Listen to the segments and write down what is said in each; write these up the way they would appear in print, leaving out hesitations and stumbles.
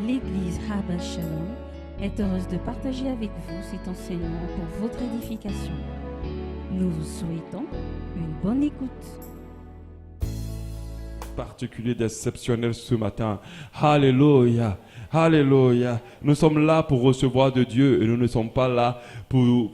L'Église Habas Shalom est heureuse de partager avec vous cet enseignement pour votre édification. Nous vous souhaitons une bonne écoute. Particulier d'exceptionnel ce matin. Alléluia. Alléluia. Nous sommes là pour recevoir de Dieu et nous ne sommes pas là pour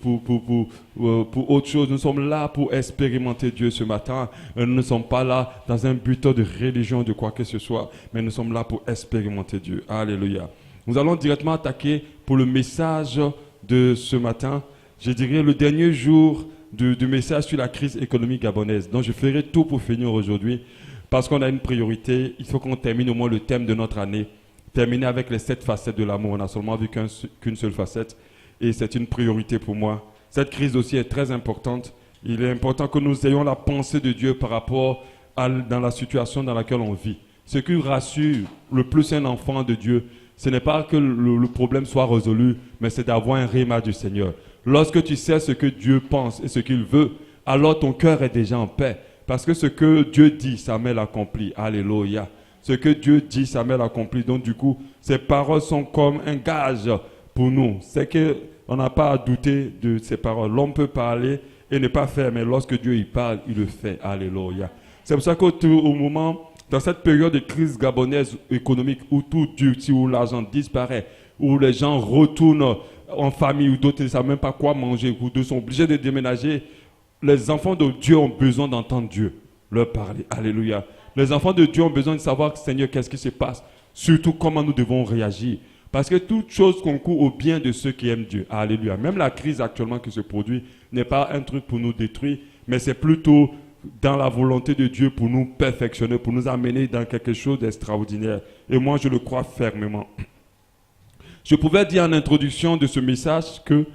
autre chose. Nous sommes là pour expérimenter Dieu ce matin. Et nous ne sommes pas là dans un but de religion, de quoi que ce soit, mais nous sommes là pour expérimenter Dieu. Alléluia. Nous allons directement attaquer pour le message de ce matin. Je dirais le dernier jour du message sur la crise économique gabonaise. Donc je ferai tout pour finir aujourd'hui parce qu'on a une priorité. Il faut qu'on termine au moins le thème de notre année. Terminer avec les 7 facettes de l'amour. On n'a seulement vu qu'une seule facette et c'est une priorité pour moi. Cette crise aussi est très importante. Il est important que nous ayons la pensée de Dieu par rapport dans la situation dans laquelle on vit. Ce qui rassure le plus un enfant de Dieu, ce n'est pas que le problème soit résolu, mais c'est d'avoir un réma du Seigneur. Lorsque tu sais ce que Dieu pense et ce qu'il veut, alors ton cœur est déjà en paix. Parce que ce que Dieu dit, sa main l'accomplit. Alléluia. Ce que Dieu dit, sa main l'accomplit. Donc du coup, ces paroles sont comme un gage pour nous. C'est qu'on n'a pas à douter de ces paroles. L'homme peut parler et ne pas faire, mais lorsque Dieu y parle, il le fait. Alléluia. C'est pour ça qu'au moment, dans cette période de crise gabonaise économique où tout durcit, où l'argent disparaît, où les gens retournent en famille, où d'autres ne savent même pas quoi manger, où d'autres sont obligés de déménager, les enfants de Dieu ont besoin d'entendre Dieu leur parler. Alléluia. Les enfants de Dieu ont besoin de savoir, Seigneur, qu'est-ce qui se passe, surtout comment nous devons réagir. Parce que toute chose concourt au bien de ceux qui aiment Dieu. Alléluia. Même la crise actuellement qui se produit n'est pas un truc pour nous détruire, mais c'est plutôt dans la volonté de Dieu pour nous perfectionner, pour nous amener dans quelque chose d'extraordinaire. Et moi, je le crois fermement. Je pouvais dire en introduction de ce message que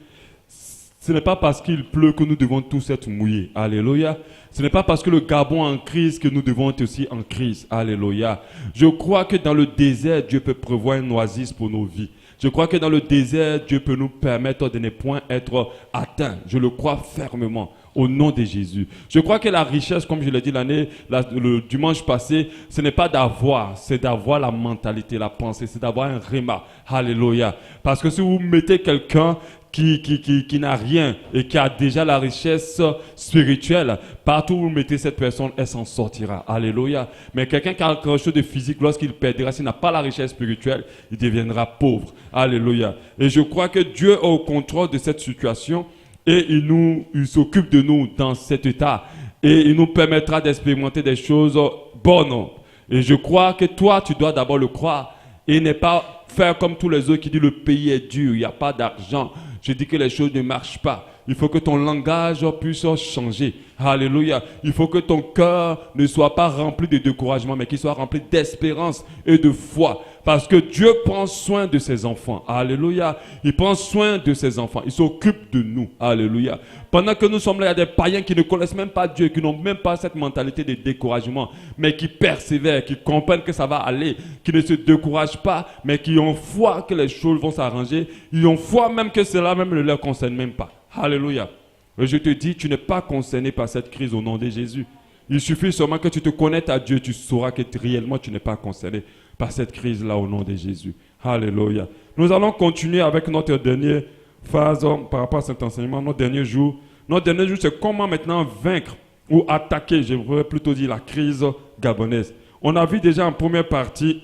ce n'est pas parce qu'il pleut que nous devons tous être mouillés. Alléluia. Ce n'est pas parce que le Gabon est en crise que nous devons être aussi en crise. Alléluia. Je crois que dans le désert, Dieu peut prévoir une oasis pour nos vies. Je crois que dans le désert, Dieu peut nous permettre de ne point être atteints. Je le crois fermement. Au nom de Jésus. Je crois que la richesse, comme je l'ai dit le dimanche passé, ce n'est pas d'avoir, c'est d'avoir la mentalité, la pensée, c'est d'avoir un réma. Alléluia. Parce que si vous mettez quelqu'un qui n'a rien et qui a déjà la richesse spirituelle, partout où vous mettez cette personne, elle s'en sortira. Alléluia. Mais quelqu'un qui a quelque chose de physique, lorsqu'il perdra, s'il n'a pas la richesse spirituelle, il deviendra pauvre. Alléluia. Et je crois que Dieu est au contrôle de cette situation. Et il s'occupe de nous dans cet état. Et il nous permettra d'expérimenter des choses bonnes. Et je crois que toi, tu dois d'abord le croire. Et ne pas faire comme tous les autres qui disent le pays est dur, il n'y a pas d'argent. Je dis que les choses ne marchent pas. Il faut que ton langage puisse changer. Alléluia. Il faut que ton cœur ne soit pas rempli de découragement, mais qu'il soit rempli d'espérance et de foi. Parce que Dieu prend soin de ses enfants. Alléluia. Il prend soin de ses enfants. Il s'occupe de nous. Alléluia. Pendant que nous sommes là, il y a des païens qui ne connaissent même pas Dieu, qui n'ont même pas cette mentalité de découragement, mais qui persévèrent, qui comprennent que ça va aller, qui ne se découragent pas, mais qui ont foi que les choses vont s'arranger. Ils ont foi même que cela même ne leur concerne même pas. Alléluia. Et je te dis, tu n'es pas concerné par cette crise au nom de Jésus. Il suffit seulement que tu te connectes à Dieu, tu sauras que réellement tu n'es pas concerné par cette crise-là au nom de Jésus. Alléluia. Nous allons continuer avec notre dernière phase par rapport à cet enseignement, notre dernier jour. Notre dernier jour, c'est comment maintenant vaincre ou attaquer, je voudrais plutôt dire, la crise gabonaise. On a vu déjà en première partie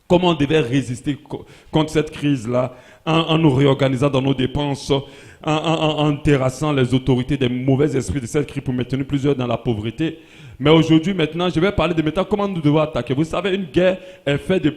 comment on devait résister contre cette crise-là en nous réorganisant dans nos dépenses, en terrassant les autorités des mauvais esprits de cette crise pour maintenir plusieurs dans la pauvreté. Mais aujourd'hui, maintenant, je vais parler de maintenant comment nous devons attaquer. Vous savez, une guerre est faite de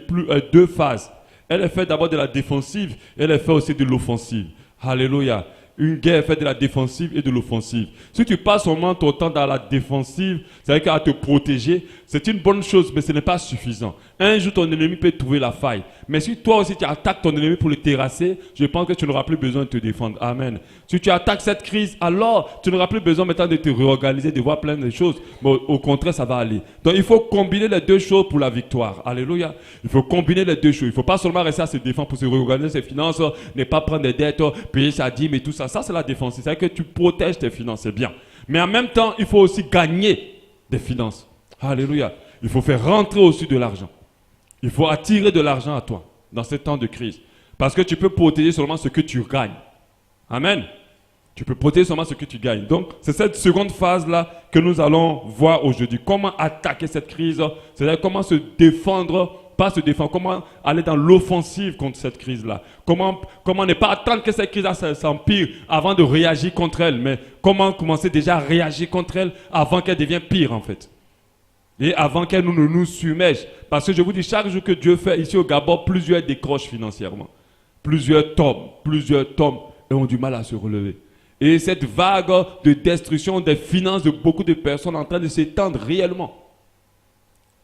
deux phases. Elle est faite d'abord de la défensive et elle est faite aussi de l'offensive. Alléluia. Une guerre est faite de la défensive et de l'offensive. Si tu passes seulement ton temps dans la défensive, c'est-à-dire qu'à te protéger, c'est une bonne chose, mais ce n'est pas suffisant. Un jour, ton ennemi peut trouver la faille. Mais si toi aussi tu attaques ton ennemi pour le terrasser, je pense que tu n'auras plus besoin de te défendre. Amen. Si tu attaques cette crise, alors tu n'auras plus besoin maintenant de te réorganiser, de voir plein de choses. Mais au contraire, ça va aller. Donc il faut combiner les deux choses pour la victoire. Alléluia. Il faut combiner les deux choses. Il ne faut pas seulement rester à se défendre pour se réorganiser ses finances, ne pas prendre des dettes, payer sa dîme et tout ça. Ça, c'est la défense. C'est-à-dire que tu protèges tes finances, c'est bien. Mais en même temps, il faut aussi gagner des finances. Alléluia. Il faut faire rentrer aussi de l'argent. Il faut attirer de l'argent à toi. dans ces temps de crise. Parce que tu peux protéger seulement ce que tu gagnes. Amen. Tu peux protéger seulement ce que tu gagnes. Donc, c'est cette seconde phase-là que nous allons voir aujourd'hui. Comment attaquer cette crise, c'est-à-dire comment se défendre, pas se défendre, comment aller dans l'offensive contre cette crise-là. Comment ne pas attendre que cette crise-là s'empire avant de réagir contre elle, mais comment commencer déjà à réagir contre elle avant qu'elle devienne pire en fait. Et avant qu'elle ne nous submerge. Parce que je vous dis, chaque jour que Dieu fait ici au Gabon, plusieurs décrochent financièrement. Plusieurs tombent et ont du mal à se relever. Et cette vague de destruction des finances de beaucoup de personnes est en train de s'étendre réellement.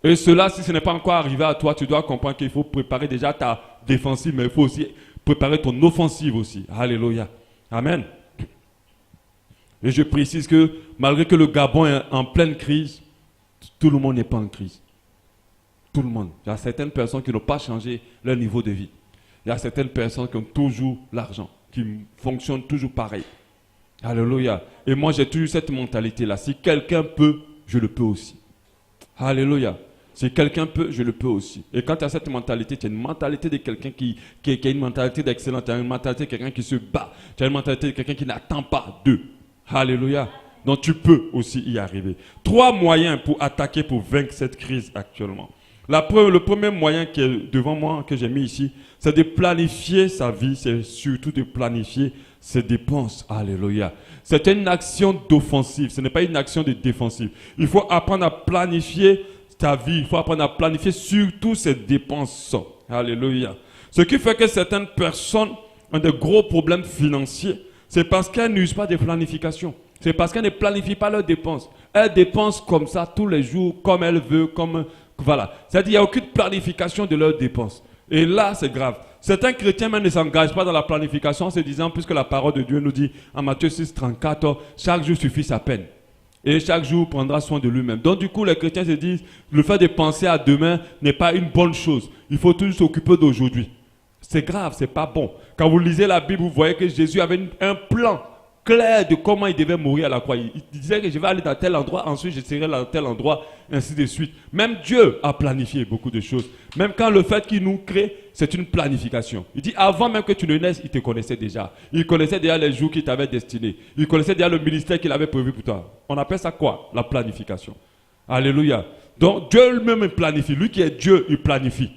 Et cela, si ce n'est pas encore arrivé à toi, tu dois comprendre qu'il faut préparer déjà ta défensive, mais il faut aussi préparer ton offensive aussi. Alléluia. Amen. Et je précise que malgré que le Gabon est en pleine crise, tout le monde n'est pas en crise. Tout le monde. Il y a certaines personnes qui n'ont pas changé leur niveau de vie. Il y a certaines personnes qui ont toujours l'argent, qui fonctionnent toujours pareil. Alléluia. Et moi, j'ai toujours cette mentalité-là. Si quelqu'un peut, je le peux aussi. Alléluia. Si quelqu'un peut, je le peux aussi. Et quand tu as cette mentalité, tu as une mentalité de quelqu'un qui a une mentalité d'excellence. Tu as une mentalité de quelqu'un qui se bat. Tu as une mentalité de quelqu'un qui n'attend pas d'eux. Alléluia. Donc tu peux aussi y arriver. 3 moyens pour attaquer, pour vaincre cette crise actuellement. Le premier moyen qui est devant moi, que j'ai mis ici, c'est de planifier sa vie. C'est surtout de planifier ses dépenses. Alléluia. C'est une action d'offensive. Ce n'est pas une action de défensive. Il faut apprendre à planifier ta vie. Il faut apprendre à planifier surtout ses dépenses. Alléluia. Ce qui fait que certaines personnes ont de gros problèmes financiers, c'est parce qu'elles n'usent pas de planification. C'est parce qu'elles ne planifient pas leurs dépenses. Elles dépensent comme ça tous les jours, comme elles veulent, comme... Voilà. C'est-à-dire qu'il n'y a aucune planification de leurs dépenses. Et là, c'est grave. Certains chrétiens même ne s'engagent pas dans la planification en se disant, puisque la parole de Dieu nous dit en Matthieu 6, 34, chaque jour suffit sa peine. Et chaque jour prendra soin de lui-même. Donc du coup, les chrétiens se disent, le fait de penser à demain n'est pas une bonne chose. Il faut toujours s'occuper d'aujourd'hui. C'est grave, c'est pas bon. Quand vous lisez la Bible, vous voyez que Jésus avait un plan clair de comment il devait mourir à la croix. Il disait que je vais aller dans tel endroit, ensuite je serai dans tel endroit, ainsi de suite. Même Dieu a planifié beaucoup de choses. Même quand le fait qu'il nous crée, c'est une planification. Il dit, avant même que tu ne naisses, il te connaissait déjà. Il connaissait déjà les jours qu'il t'avait destinés. Il connaissait déjà le ministère qu'il avait prévu pour toi. On appelle ça quoi? La planification. Alléluia. Donc Dieu lui-même planifie. Lui qui est Dieu, il planifie.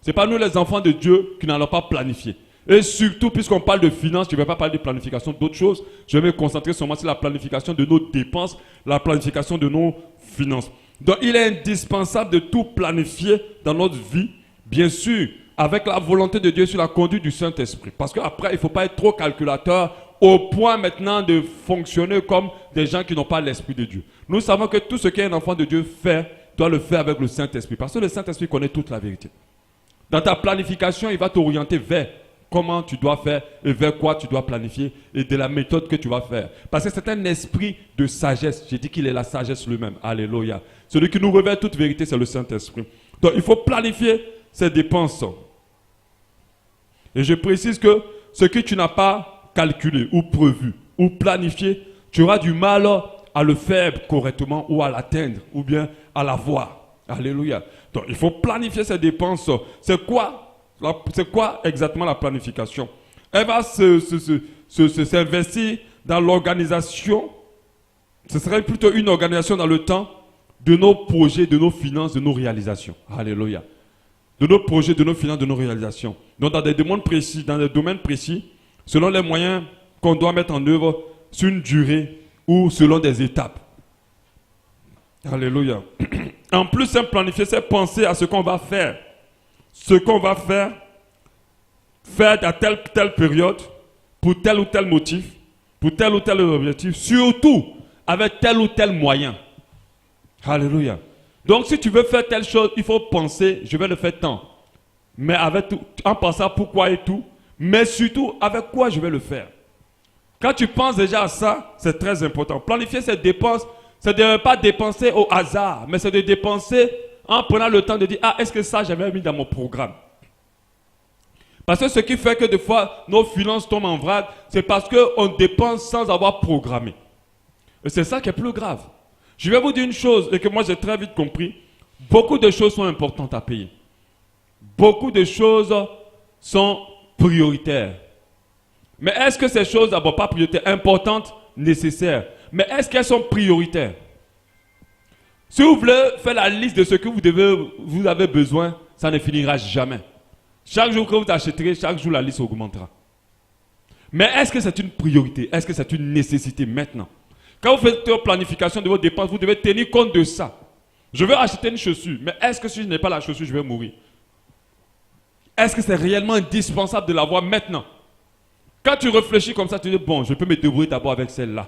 Ce n'est pas nous les enfants de Dieu qui n'allons pas planifier. Et surtout, puisqu'on parle de finances, je ne vais pas parler de planification d'autres choses. Je vais me concentrer seulement sur la planification de nos dépenses, la planification de nos finances. Donc, il est indispensable de tout planifier dans notre vie, bien sûr, avec la volonté de Dieu sur la conduite du Saint-Esprit. Parce qu'après, il ne faut pas être trop calculateur au point maintenant de fonctionner comme des gens qui n'ont pas l'Esprit de Dieu. Nous savons que tout ce qu'un enfant de Dieu fait, doit le faire avec le Saint-Esprit. Parce que le Saint-Esprit connaît toute la vérité. Dans ta planification, il va t'orienter vers comment tu dois faire et vers quoi tu dois planifier et de la méthode que tu vas faire. Parce que c'est un esprit de sagesse. J'ai dit qu'il est la sagesse lui-même. Alléluia. Celui qui nous révèle toute vérité, c'est le Saint-Esprit. Donc, il faut planifier ses dépenses. Et je précise que ce que tu n'as pas calculé ou prévu ou planifié, tu auras du mal à le faire correctement ou à l'atteindre ou bien à l'avoir. Alléluia. Donc, il faut planifier ses dépenses. C'est quoi exactement la planification? Elle va s'investir dans l'organisation. Ce serait plutôt une organisation dans le temps de nos projets, de nos finances, de nos réalisations. Alléluia. De nos projets, de nos finances, de nos réalisations. Donc dans des domaines précis, selon les moyens qu'on doit mettre en œuvre sur une durée ou selon des étapes. Alléluia. En plus, c'est planifier, c'est penser à ce qu'on va faire. Ce qu'on va faire à telle période, pour tel ou tel motif, pour tel ou tel objectif, surtout avec tel ou tel moyen. Alléluia. Donc si tu veux faire telle chose, il faut penser, je vais le faire tant. Mais en pensant à pourquoi et tout, mais surtout avec quoi je vais le faire. Quand tu penses déjà à ça, c'est très important. Planifier ses dépenses, c'est de ne pas dépenser au hasard, mais c'est de dépenser en prenant le temps de dire, ah, est-ce que ça j'avais mis dans mon programme? Parce que ce qui fait que des fois, nos finances tombent en vrac, c'est parce qu'on dépense sans avoir programmé. Et c'est ça qui est plus grave. Je vais vous dire une chose, et que moi j'ai très vite compris, beaucoup de choses sont importantes à payer. Beaucoup de choses sont prioritaires. Mais est-ce que ces choses, d'abord pas prioritaires, importantes, nécessaires, mais est-ce qu'elles sont prioritaires? Si vous voulez faire la liste de ce que vous avez besoin, ça ne finira jamais. Chaque jour que vous achèterez, chaque jour la liste augmentera. Mais est-ce que c'est une priorité? Est-ce que c'est une nécessité maintenant? Quand vous faites une planification de vos dépenses, vous devez tenir compte de ça. Je veux acheter une chaussure, mais est-ce que si je n'ai pas la chaussure, je vais mourir? Est-ce que c'est réellement indispensable de l'avoir maintenant? Quand tu réfléchis comme ça, tu dis, bon, je peux me débrouiller d'abord avec celle-là.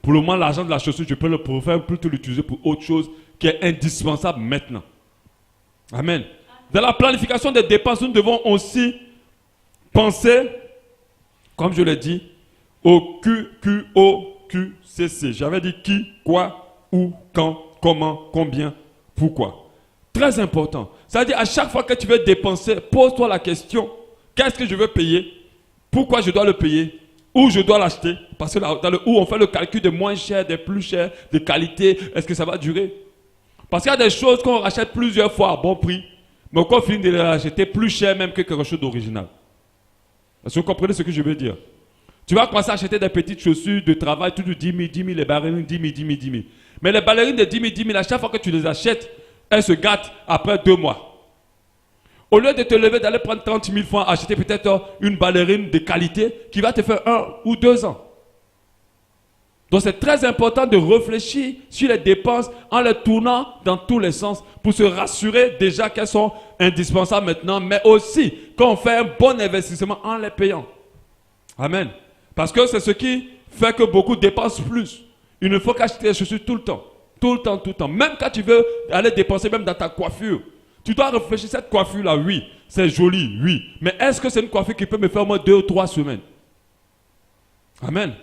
Pour le moment, l'argent de la chaussure, je peux le préférer plutôt l'utiliser pour autre chose qui est indispensable maintenant. Amen. Dans la planification des dépenses, nous devons aussi penser, comme je l'ai dit, au QQOQCC. J'avais dit qui, quoi, où, quand, comment, combien, pourquoi. Très important. C'est-à-dire, à chaque fois que tu veux dépenser, pose-toi la question, qu'est-ce que je veux payer? Pourquoi je dois le payer? Où je dois l'acheter? Parce que dans le où, on fait le calcul des moins chers, des plus chers, de qualité. Est-ce que ça va durer? Parce qu'il y a des choses qu'on rachète plusieurs fois à bon prix, mais qu'on finit de les racheter plus cher même que quelque chose d'original. Est-ce que vous comprenez ce que je veux dire? Tu vas commencer à acheter des petites chaussures de travail, tout de 10 000, 10 000, les ballerines, 10 000, 10 000, 10 000. Mais les ballerines de 10 000, 10 000, à chaque fois que tu les achètes, elles se gâtent après 2 mois. Au lieu de te lever, d'aller prendre 30 000 francs, acheter peut-être une ballerine de qualité qui va te faire 1 ou 2 ans. Donc c'est très important de réfléchir sur les dépenses en les tournant dans tous les sens pour se rassurer déjà qu'elles sont indispensables maintenant, mais aussi qu'on fait un bon investissement en les payant. Amen. Parce que c'est ce qui fait que beaucoup dépensent plus. Il ne faut qu'acheter des chaussures tout le temps. Tout le temps, tout le temps. Même quand tu veux aller dépenser même dans ta coiffure. Tu dois réfléchir, cette coiffure-là, oui, c'est joli, oui. Mais est-ce que c'est une coiffure qui peut me faire au moins 2 ou 3 semaines? Amen.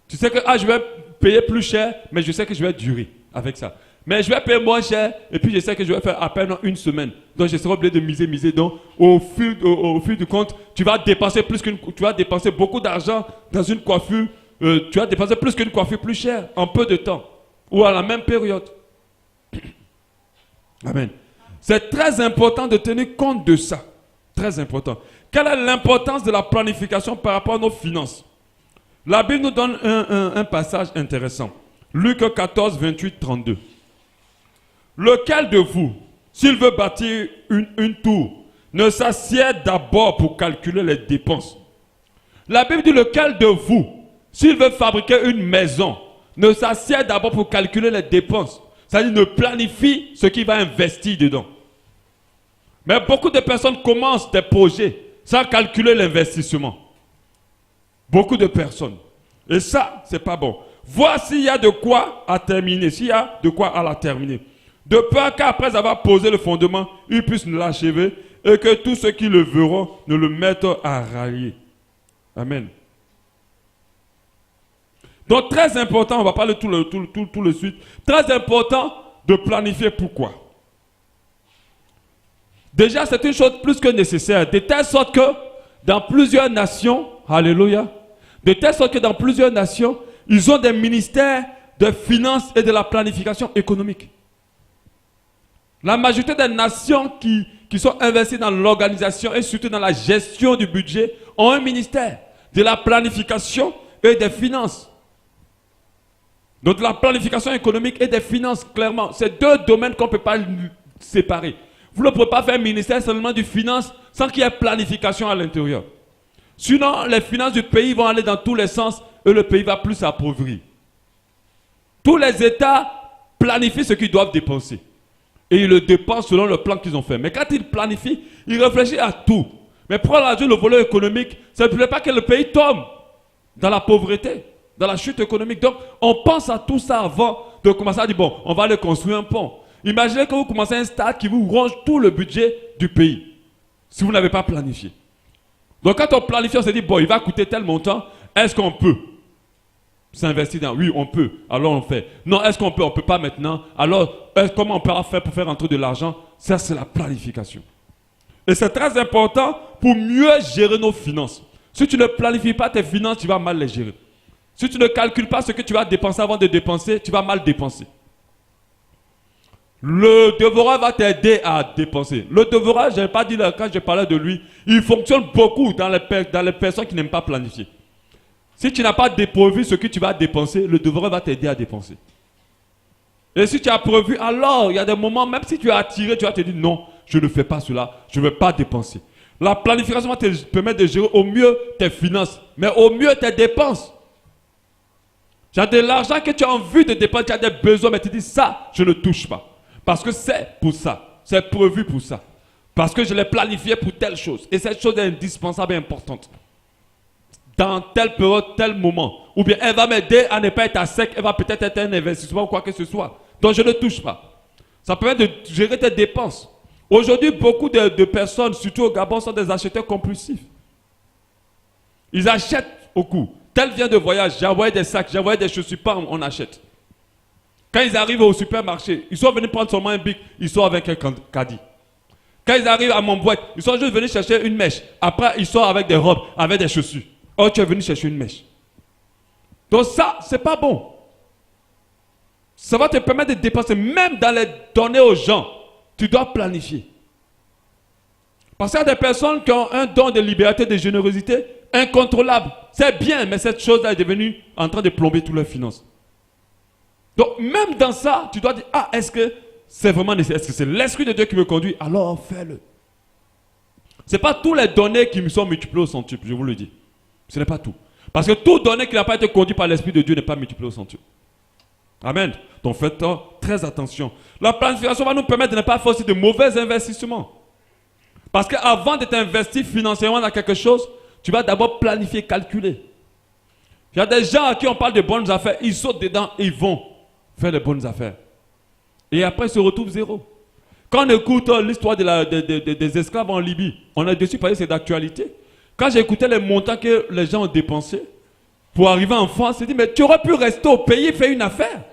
Tu sais que je vais payer plus cher, mais je sais que je vais durer avec ça. Mais je vais payer moins cher, et puis je sais que je vais faire à peine 1 semaine. Donc je serai obligé de miser. Donc au fil du compte, tu vas dépenser beaucoup d'argent dans une coiffure. Tu vas dépenser plus qu'une coiffure plus chère en peu de temps. Ou à la même période. Amen. C'est très important de tenir compte de ça. Très important. Quelle est l'importance de la planification par rapport à nos finances? La Bible nous donne un passage intéressant. Luc 14, 28, 32. Lequel de vous, s'il veut bâtir une tour, ne s'assied d'abord pour calculer les dépenses? La Bible dit lequel de vous, s'il veut fabriquer une maison, ne s'assied d'abord pour calculer les dépenses? C'est-à-dire ne planifie ce qu'il va investir dedans. Mais beaucoup de personnes commencent des projets sans calculer l'investissement. Beaucoup de personnes. Et ça, c'est pas bon. Voir s'il y a de quoi à terminer, s'il y a de quoi à la terminer. De peur qu'après avoir posé le fondement, ils puissent l'achever et que tous ceux qui le verront ne le mettent à rallier. Amen. Donc très important, on va parler tout le suite. Très important de planifier pourquoi. Déjà, c'est une chose plus que nécessaire, de telle sorte que dans plusieurs nations, alléluia, de telle sorte que dans plusieurs nations, ils ont des ministères de finances et de la planification économique. La majorité des nations qui sont investies dans l'organisation et surtout dans la gestion du budget ont un ministère de la planification et des finances. Donc la planification économique et des finances, clairement, c'est 2 domaines qu'on ne peut pas séparer. Vous ne pouvez pas faire un ministère seulement du finance sans qu'il y ait planification à l'intérieur. Sinon, les finances du pays vont aller dans tous les sens et le pays va plus s'appauvrir. Tous les États planifient ce qu'ils doivent dépenser. Et ils le dépensent selon le plan qu'ils ont fait. Mais quand ils planifient, ils réfléchissent à tout. Mais pour le volet économique, ça ne voulait pas que le pays tombe dans la pauvreté, dans la chute économique. Donc, on pense à tout ça avant de commencer à dire, bon, on va aller construire un pont. Imaginez que vous commencez un stade qui vous ronge tout le budget du pays, si vous n'avez pas planifié. Donc quand on planifie, on se dit, bon, il va coûter tel montant, est-ce qu'on peut s'investir dans? Oui, on peut, alors on fait. Non, est-ce qu'on peut? On ne peut pas maintenant. Alors, comment on peut faire pour faire entrer de l'argent? Ça, c'est la planification. Et c'est très important pour mieux gérer nos finances. Si tu ne planifies pas tes finances, tu vas mal les gérer. Si tu ne calcules pas ce que tu vas dépenser avant de dépenser, tu vas mal dépenser. Le devoir va t'aider à dépenser. Le devoir, je n'ai pas dit là, quand je parlais de lui, il fonctionne beaucoup dans les personnes qui n'aiment pas planifier. Si tu n'as pas prévu ce que tu vas dépenser, le devoir va t'aider à dépenser. Et si tu as prévu, alors il y a des moments, même si tu es attiré, tu vas te dire non, je ne fais pas cela, je ne vais pas dépenser. La planification va te permettre de gérer au mieux tes finances, mais au mieux tes dépenses. Tu as de l'argent que tu as envie de dépenser, tu as des besoins, mais tu dis ça, je ne touche pas. Parce que c'est pour ça, c'est prévu pour ça. Parce que je l'ai planifié pour telle chose. Et cette chose est indispensable et importante. Dans telle période, tel moment. Ou bien elle va m'aider à ne pas être à sec, elle va peut-être être un investissement ou quoi que ce soit. Donc je ne touche pas. Ça permet de gérer tes dépenses. Aujourd'hui, beaucoup de personnes, surtout au Gabon, sont des acheteurs compulsifs. Ils achètent beaucoup. Tel vient de voyage, j'ai envoyé des sacs, j'ai envoyé des chaussures, on achète. Quand ils arrivent au supermarché, ils sont venus prendre seulement un bic, ils sont avec un caddie. Quand ils arrivent à mon boîte, ils sont juste venus chercher une mèche. Après, ils sont avec des robes, avec des chaussures. Oh, tu es venu chercher une mèche. Donc ça, c'est pas bon. Ça va te permettre de dépenser, même dans les données aux gens. Tu dois planifier. Parce qu'il y a des personnes qui ont un don de liberté, de générosité incontrôlable. C'est bien, mais cette chose-là est devenue en train de plomber toutes leurs finances. Donc, même dans ça, tu dois dire, ah, est-ce que c'est vraiment nécessaire? Est-ce que c'est l'Esprit de Dieu qui me conduit? Alors, fais-le. Ce n'est pas tous les données qui me sont multipliées au centuple, je vous le dis. Ce n'est pas tout. Parce que tout donné qui n'a pas été conduit par l'Esprit de Dieu n'est pas multiplié au centuple. Amen. Donc, faites très attention. La planification va nous permettre de ne pas faire aussi de mauvais investissements. Parce qu'avant de t'investir financièrement dans quelque chose, tu vas d'abord planifier, calculer. Il y a des gens à qui on parle de bonnes affaires, ils sautent dedans et ils vont faire les bonnes affaires. Et après, ils se retrouvent zéro. Quand on écoute l'histoire des esclaves en Libye, on a dessus parlé, c'est d'actualité. Quand j'ai écouté les montants que les gens ont dépensés pour arriver en France, j'ai dit, mais tu aurais pu rester au pays et faire une affaire.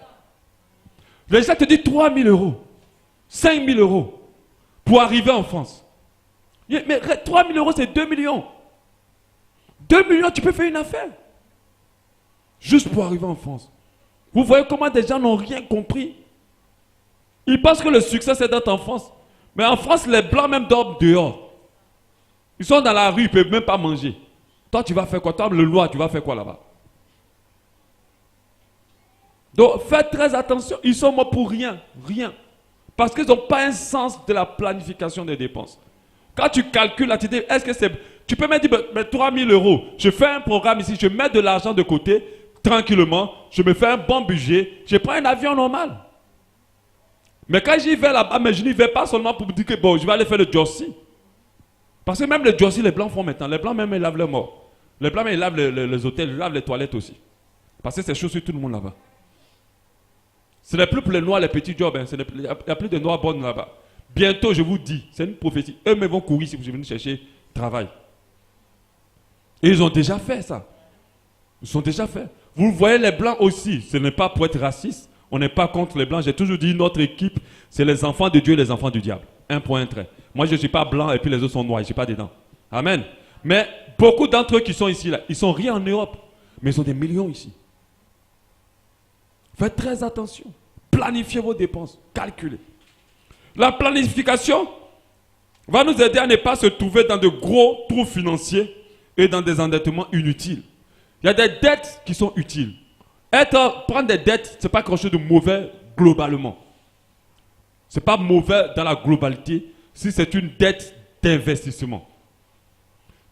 Les gens te disent 3 000 euros, 5 000 euros pour arriver en France. Mais 3 000 euros, c'est 2 millions. 2 millions, tu peux faire une affaire. Juste pour arriver en France. Vous voyez comment des gens n'ont rien compris. Ils pensent que le succès, c'est d'être en France. Mais en France, les Blancs même dorment dehors. Ils sont dans la rue, ils ne peuvent même pas manger. Toi, tu vas faire quoi? Toi, le Loir, tu vas faire quoi là-bas? Donc, faites très attention. Ils sont morts pour rien. Rien. Parce qu'ils n'ont pas un sens de la planification des dépenses. Quand tu calcules la tête, est-ce que c'est... Tu peux me dire, mais 3 000 euros, je fais un programme ici, je mets de l'argent de côté, tranquillement, je me fais un bon budget, je prends un avion normal. Mais quand j'y vais là-bas, mais je n'y vais pas seulement pour me dire que bon, je vais aller faire le Jossi. Parce que même le Jossi, les Blancs font maintenant. Les Blancs même, ils lavent leurs morts. Les Blancs même, ils lavent les hôtels, ils lavent les toilettes aussi. Parce que c'est chaud sur tout le monde là-bas. Ce n'est plus pour les Noirs, les petits jobs. Hein. Il n'y a plus de Noirs bonnes là-bas. Bientôt, je vous dis, c'est une prophétie. Eux-mêmes vont courir si vous venez chercher travail. Et ils ont déjà fait ça. Ils ont déjà fait. Vous voyez les Blancs aussi. Ce n'est pas pour être raciste. On n'est pas contre les Blancs. J'ai toujours dit, notre équipe, c'est les enfants de Dieu et les enfants du diable. Un point, un trait. Moi, je ne suis pas blanc et puis les autres sont noirs. Je ne suis pas dedans. Amen. Mais beaucoup d'entre eux qui sont ici, là, ils sont rien en Europe. Mais ils ont des millions ici. Faites très attention. Planifiez vos dépenses. Calculez. La planification va nous aider à ne pas se trouver dans de gros trous financiers et dans des endettements inutiles. Il y a des dettes qui sont utiles. Prendre des dettes, ce n'est pas quelque chose de mauvais globalement. Ce n'est pas mauvais dans la globalité si c'est une dette d'investissement.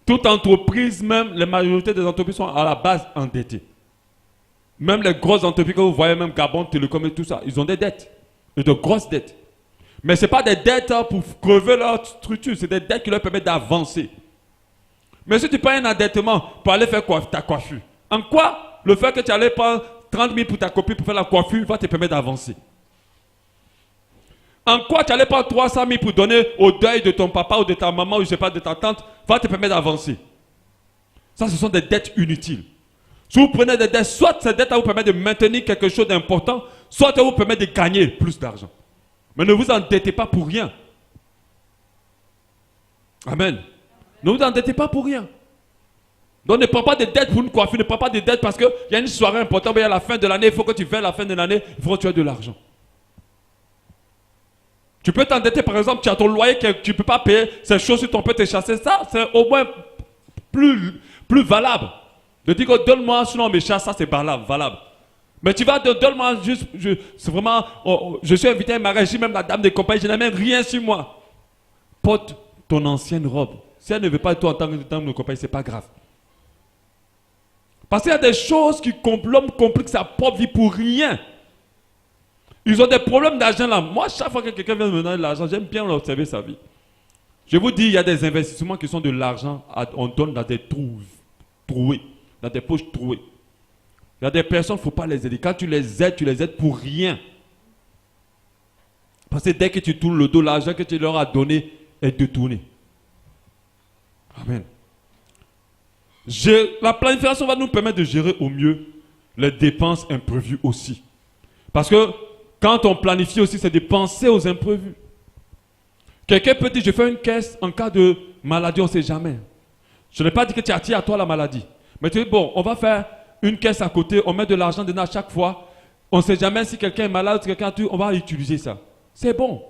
Toute entreprise, même la majorité des entreprises sont à la base endettées. Même les grosses entreprises que vous voyez, même Gabon, Télécom et tout ça, ils ont des dettes. Et de grosses dettes. Mais ce n'est pas des dettes pour crever leur structure, c'est des dettes qui leur permettent d'avancer. Mais si tu prends un endettement pour aller faire ta coiffure, en quoi le fait que tu allais prendre 30 000 pour ta copine pour faire la coiffure va te permettre d'avancer? En quoi tu allais prendre 300 000 pour donner au deuil de ton papa ou de ta maman ou je sais pas de ta tante va te permettre d'avancer? Ça, ce sont des dettes inutiles. Si vous prenez des dettes, soit ces dettes vous permettent de maintenir quelque chose d'important, soit elles vous permettent de gagner plus d'argent. Mais ne vous endettez pas pour rien. Amen. Ne vous endettez pas pour rien. Donc ne prends pas de dettes pour une coiffure, ne prends pas de dettes parce qu'il y a une soirée importante, mais à la fin de l'année, il faut que tu fasses la fin de l'année, il faut que tu aies de l'argent. Tu peux t'endetter, par exemple, tu as ton loyer que tu ne peux pas payer, ces choses, on peut te chasser. Ça, c'est au moins plus valable. De dire que donne-moi, sinon on me chasse, ça c'est valable. Mais tu vas donne-moi juste, c'est vraiment, je suis invité à un mariage, j'ai même la dame de compagnie, je n'ai même rien sur moi. Porte ton ancienne robe. Si elle ne veut pas toi en tant que dame de compagnie, c'est pas grave. Parce qu'il y a des choses qui l'homme complique sa propre vie pour rien. Ils ont des problèmes d'argent là. Moi, chaque fois que quelqu'un vient me donner de l'argent, j'aime bien observer sa vie. Je vous dis, il y a des investissements qui sont de l'argent, on donne dans des trous troués, dans des poches trouées. Il y a des personnes, il ne faut pas les aider. Quand tu les aides pour rien. Parce que dès que tu tournes le dos, l'argent que tu leur as donné est détourné. Amen. La planification va nous permettre de gérer au mieux les dépenses imprévues aussi. Parce que quand on planifie aussi, c'est de penser aux imprévus. Quelqu'un peut dire, je fais une caisse en cas de maladie, on ne sait jamais. Je n'ai pas dit que tu attires à toi la maladie. Mais tu dis, bon, on va faire une caisse à côté, on met de l'argent dedans à chaque fois. On ne sait jamais si quelqu'un est malade, si quelqu'un a tué, on va utiliser ça. C'est bon.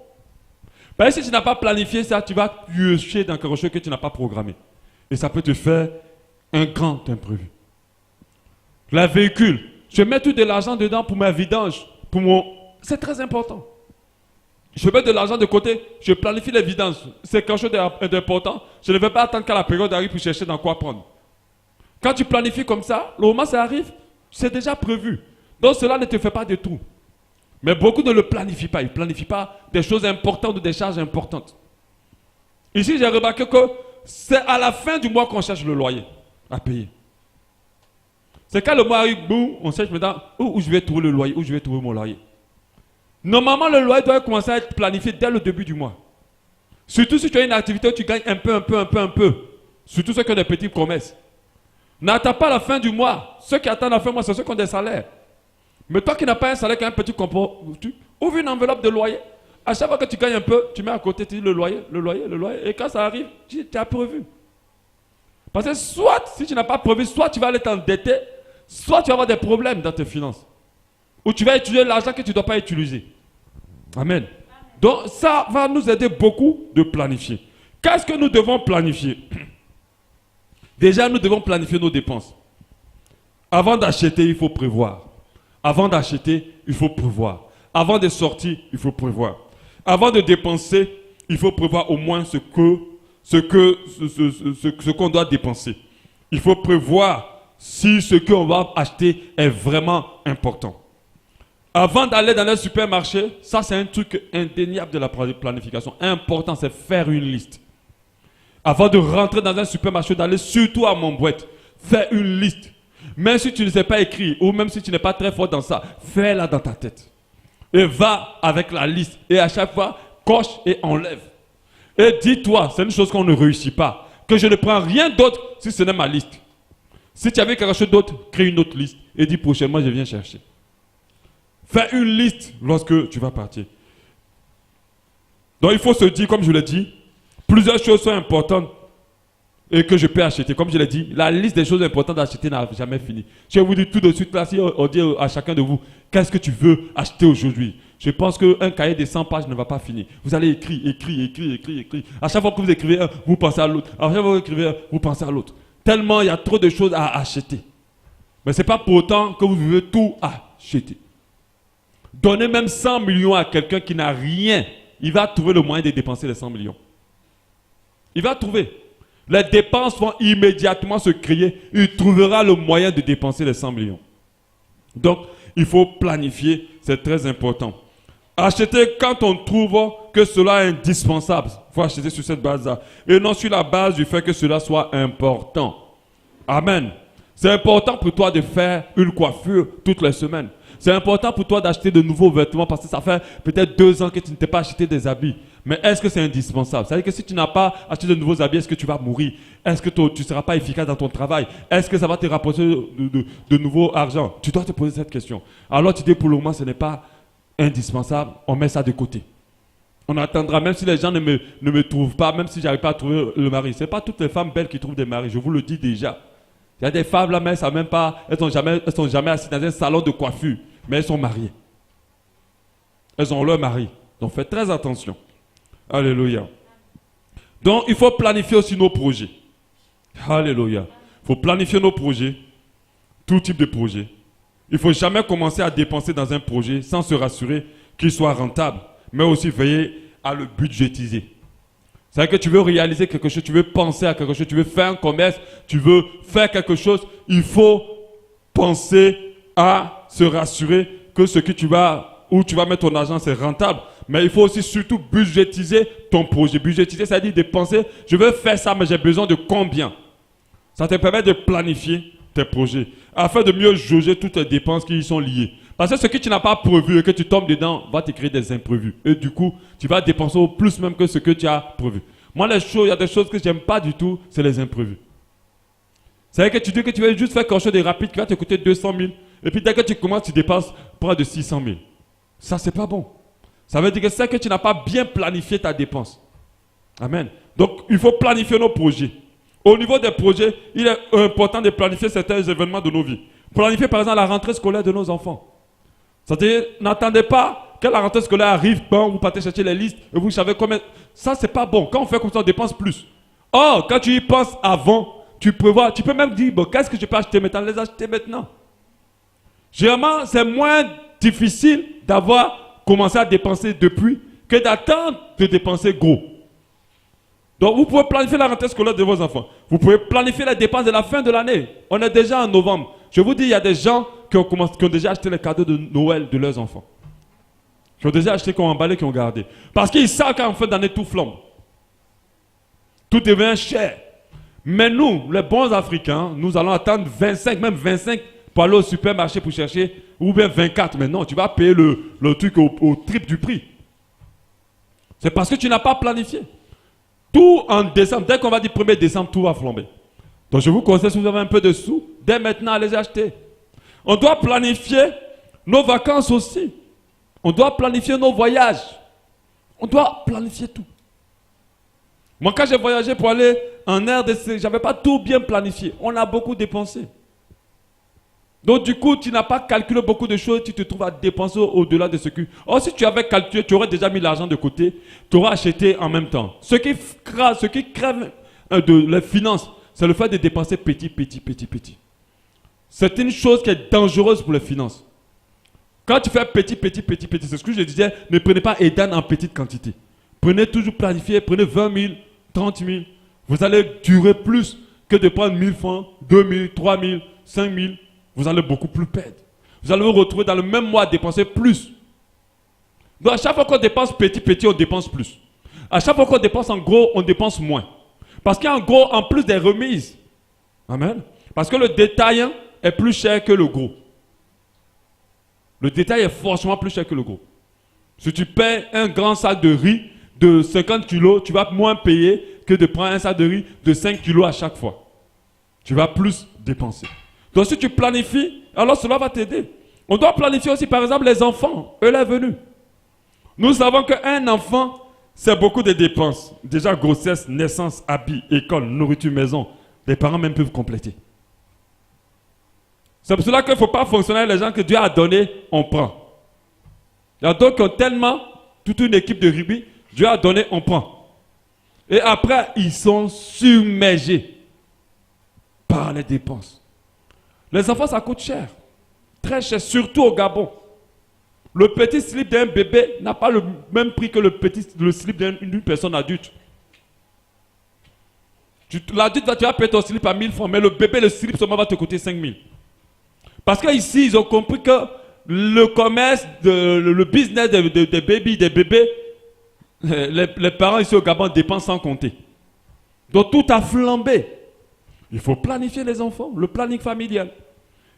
Parce que si tu n'as pas planifié ça, tu vas piocher dans quelque chose que tu n'as pas programmé. Et ça peut te faire un grand imprévu. Le véhicule, je mets tout de l'argent dedans pour ma vidange. C'est très important. Je mets de l'argent de côté, je planifie les vidanges. C'est quelque chose d'important. Je ne vais pas attendre qu'à la période arrive pour chercher dans quoi prendre. Quand tu planifies comme ça, le moment ça arrive, c'est déjà prévu. Donc cela ne te fait pas de tout. Mais beaucoup ne le planifient pas. Ils ne planifient pas des choses importantes ou des charges importantes. Ici, j'ai remarqué que c'est à la fin du mois qu'on cherche le loyer à payer. C'est quand le mois arrive, boum, on cherche maintenant où je vais trouver le loyer, où je vais trouver mon loyer. Normalement, le loyer doit commencer à être planifié dès le début du mois. Surtout si tu as une activité où tu gagnes un peu. Surtout ceux qui ont des petits commerces. N'attends pas la fin du mois. Ceux qui attendent la fin du mois, c'est ceux qui ont des salaires. Mais toi qui n'as pas un salaire, qui a un petit comport, tu ouvres une enveloppe de loyer. À chaque fois que tu gagnes un peu, tu mets à côté, tu dis le loyer. Et quand ça arrive, tu as prévu. Parce que soit, si tu n'as pas prévu, soit tu vas aller t'endetter, soit tu vas avoir des problèmes dans tes finances. Ou tu vas utiliser l'argent que tu ne dois pas utiliser. Amen. Donc ça va nous aider beaucoup de planifier. Qu'est-ce que nous devons planifier? Déjà, nous devons planifier nos dépenses. Avant d'acheter, il faut prévoir. Avant d'acheter, il faut prévoir. Avant de sortir, il faut prévoir. Avant de dépenser, il faut prévoir au moins ce qu'on doit dépenser. Il faut prévoir si ce qu'on va acheter est vraiment important. Avant d'aller dans un supermarché, ça c'est un truc indéniable de la planification. Important, c'est faire une liste. Avant de rentrer dans un supermarché, d'aller surtout à mon boîte, faire une liste. Même si tu ne sais pas écrire, ou même si tu n'es pas très fort dans ça, fais-la dans ta tête. Et va avec la liste. Et à chaque fois, coche et enlève. Et dis-toi, c'est une chose qu'on ne réussit pas, que je ne prends rien d'autre si ce n'est ma liste. Si tu avais quelque chose d'autre, crée une autre liste. Et dis prochainement, je viens chercher. Fais une liste lorsque tu vas partir. Donc il faut se dire, comme je l'ai dit, plusieurs choses sont importantes et que je peux acheter. Comme je l'ai dit, la liste des choses importantes à acheter n'a jamais fini. Je vais vous dire tout de suite, là, si on dit à chacun de vous, qu'est-ce que tu veux acheter aujourd'hui? Je pense qu'un cahier de 100 pages ne va pas finir. Vous allez écrire. À chaque fois que vous écrivez un, vous pensez à l'autre. À chaque fois que vous écrivez un, vous pensez à l'autre. Tellement il y a trop de choses à acheter. Mais ce n'est pas pour autant que vous devez tout acheter. Donnez même 100 millions à quelqu'un qui n'a rien. Il va trouver le moyen de dépenser les 100 millions. Il va trouver. Les dépenses vont immédiatement se créer. Il trouvera le moyen de dépenser les 100 millions. Donc, il faut planifier. C'est très important. Acheter quand on trouve que cela est indispensable. Il faut acheter sur cette base-là. Et non sur la base du fait que cela soit important. Amen. C'est important pour toi de faire une coiffure toutes les semaines. C'est important pour toi d'acheter de nouveaux vêtements parce que ça fait peut-être 2 ans que tu ne t'es pas acheté des habits. Mais est-ce que c'est indispensable? C'est-à-dire que si tu n'as pas acheté de nouveaux habits, est-ce que tu vas mourir? Est-ce que tu ne seras pas efficace dans ton travail? Est-ce que ça va te rapporter de nouveaux argent? Tu dois te poser cette question. Alors tu dis pour le moment ce n'est pas indispensable, on met ça de côté. On attendra, même si les gens ne me trouvent pas, même si je n'arrive pas à trouver le mari. Ce n'est pas toutes les femmes belles qui trouvent des maris, je vous le dis déjà. Il y a des femmes là, mais elles ne savent même pas, elles ne sont jamais assises dans un salon de coiffure, mais elles sont mariées. Elles ont leur mari. Donc faites très attention. Alléluia. Donc il faut planifier aussi nos projets. Alléluia. Il faut planifier nos projets, tout type de projet. Il ne faut jamais commencer à dépenser dans un projet sans se rassurer qu'il soit rentable, mais aussi veiller à le budgétiser. C'est-à-dire que tu veux réaliser quelque chose, tu veux penser à quelque chose, tu veux faire un commerce, tu veux faire quelque chose, il faut penser à se rassurer que ce que tu vas, où tu vas mettre ton argent, c'est rentable. Mais il faut aussi surtout budgétiser ton projet. Budgétiser, c'est-à-dire dépenser, je veux faire ça, mais j'ai besoin de combien? Ça te permet de planifier tes projets, afin de mieux jauger toutes les dépenses qui y sont liées. Parce que ce que tu n'as pas prévu et que tu tombes dedans va te créer des imprévus. Et du coup, tu vas dépenser au plus même que ce que tu as prévu. Moi, il y a des choses que je n'aime pas du tout, c'est les imprévus. C'est-à-dire que tu dis que tu veux juste faire quelque chose de rapide qui va te coûter 200 000. Et puis dès que tu commences, tu dépenses près de 600 000. Ça, c'est pas bon. Ça veut dire que c'est que tu n'as pas bien planifié ta dépense. Amen. Donc, il faut planifier nos projets. Au niveau des projets, il est important de planifier certains événements de nos vies. Planifier par exemple la rentrée scolaire de nos enfants. C'est-à-dire, n'attendez pas que la rentrée scolaire arrive, bon, vous partez chercher les listes et vous savez combien. Ça, c'est pas bon. Quand on fait comme ça, on dépense plus. Or, quand tu y penses avant, tu prévois, tu peux même dire, bon, qu'est-ce que je peux acheter maintenant? Les acheter maintenant. Généralement, c'est moins difficile d'avoir commencé à dépenser depuis que d'attendre de dépenser gros. Donc, vous pouvez planifier la rentrée scolaire de vos enfants. Vous pouvez planifier les dépenses de la fin de l'année. On est déjà en novembre. Je vous dis, il y a des gens qui ont déjà acheté les cadeaux de Noël de leurs enfants. Qui ont déjà acheté, qui ont emballé, qui ont gardé. Parce qu'ils savent qu'en fin d'année, tout flambe. Tout devient cher. Mais nous, les bons Africains, nous allons attendre 25, même 25 pour aller au supermarché pour chercher, ou bien 24. Mais non, tu vas payer le truc au triple du prix. C'est parce que tu n'as pas planifié. Tout en décembre, dès qu'on va dire 1er décembre, tout va flamber. Donc je vous conseille, si vous avez un peu de sous, dès maintenant, allez acheter. On doit planifier nos vacances aussi. On doit planifier nos voyages. On doit planifier tout. Moi, quand j'ai voyagé pour aller en RDC, je n'avais pas tout bien planifié. On a beaucoup dépensé. Donc du coup, tu n'as pas calculé beaucoup de choses, tu te trouves à dépenser au-delà de ce que... Or, si tu avais calculé, tu aurais déjà mis l'argent de côté, tu aurais acheté en même temps. Ce qui crève de les finances, c'est le fait de dépenser petit. C'est une chose qui est dangereuse pour les finances. Quand tu fais petit, c'est ce que je disais, ne prenez pas Eden en petite quantité. Prenez toujours planifié, prenez 20 000, 30 000. Vous allez durer plus que de prendre 1000 francs, 2000, 3000, 5000. Vous allez beaucoup plus perdre. Vous allez vous retrouver dans le même mois à dépenser plus. Donc à chaque fois qu'on dépense petit, on dépense plus. À chaque fois qu'on dépense en gros, on dépense moins. Parce qu'en gros, en plus des remises. Amen. Parce que le détaillant est plus cher que le gros. Le détail est forcément plus cher que le gros. Si tu paies un grand sac de riz de 50 kilos, tu vas moins payer que de prendre un sac de riz de 5 kilos à chaque fois. Tu vas plus dépenser. Donc si tu planifies, alors cela va t'aider. On doit planifier aussi par exemple les enfants, eux la venue. Nous savons qu'un enfant, c'est beaucoup de dépenses. Déjà grossesse, naissance, habits, école, nourriture, maison. Les parents même peuvent compléter. C'est pour cela qu'il ne faut pas fonctionner avec les gens que Dieu a donné, on prend. Il y a d'autres qui ont tellement, toute une équipe de rugby, Dieu a donné, on prend. Et après, ils sont submergés par les dépenses. Les enfants, ça coûte cher. Très cher, surtout au Gabon. Le petit slip d'un bébé n'a pas le même prix que le slip d'une personne adulte. L'adulte tu vas payer ton slip à 1000 francs, mais le bébé, le slip seulement va te coûter 5000. Parce qu'ici, ils ont compris que le commerce, le business des bébés, les parents ici au Gabon dépensent sans compter. Donc tout a flambé. Il faut planifier les enfants, le planning familial.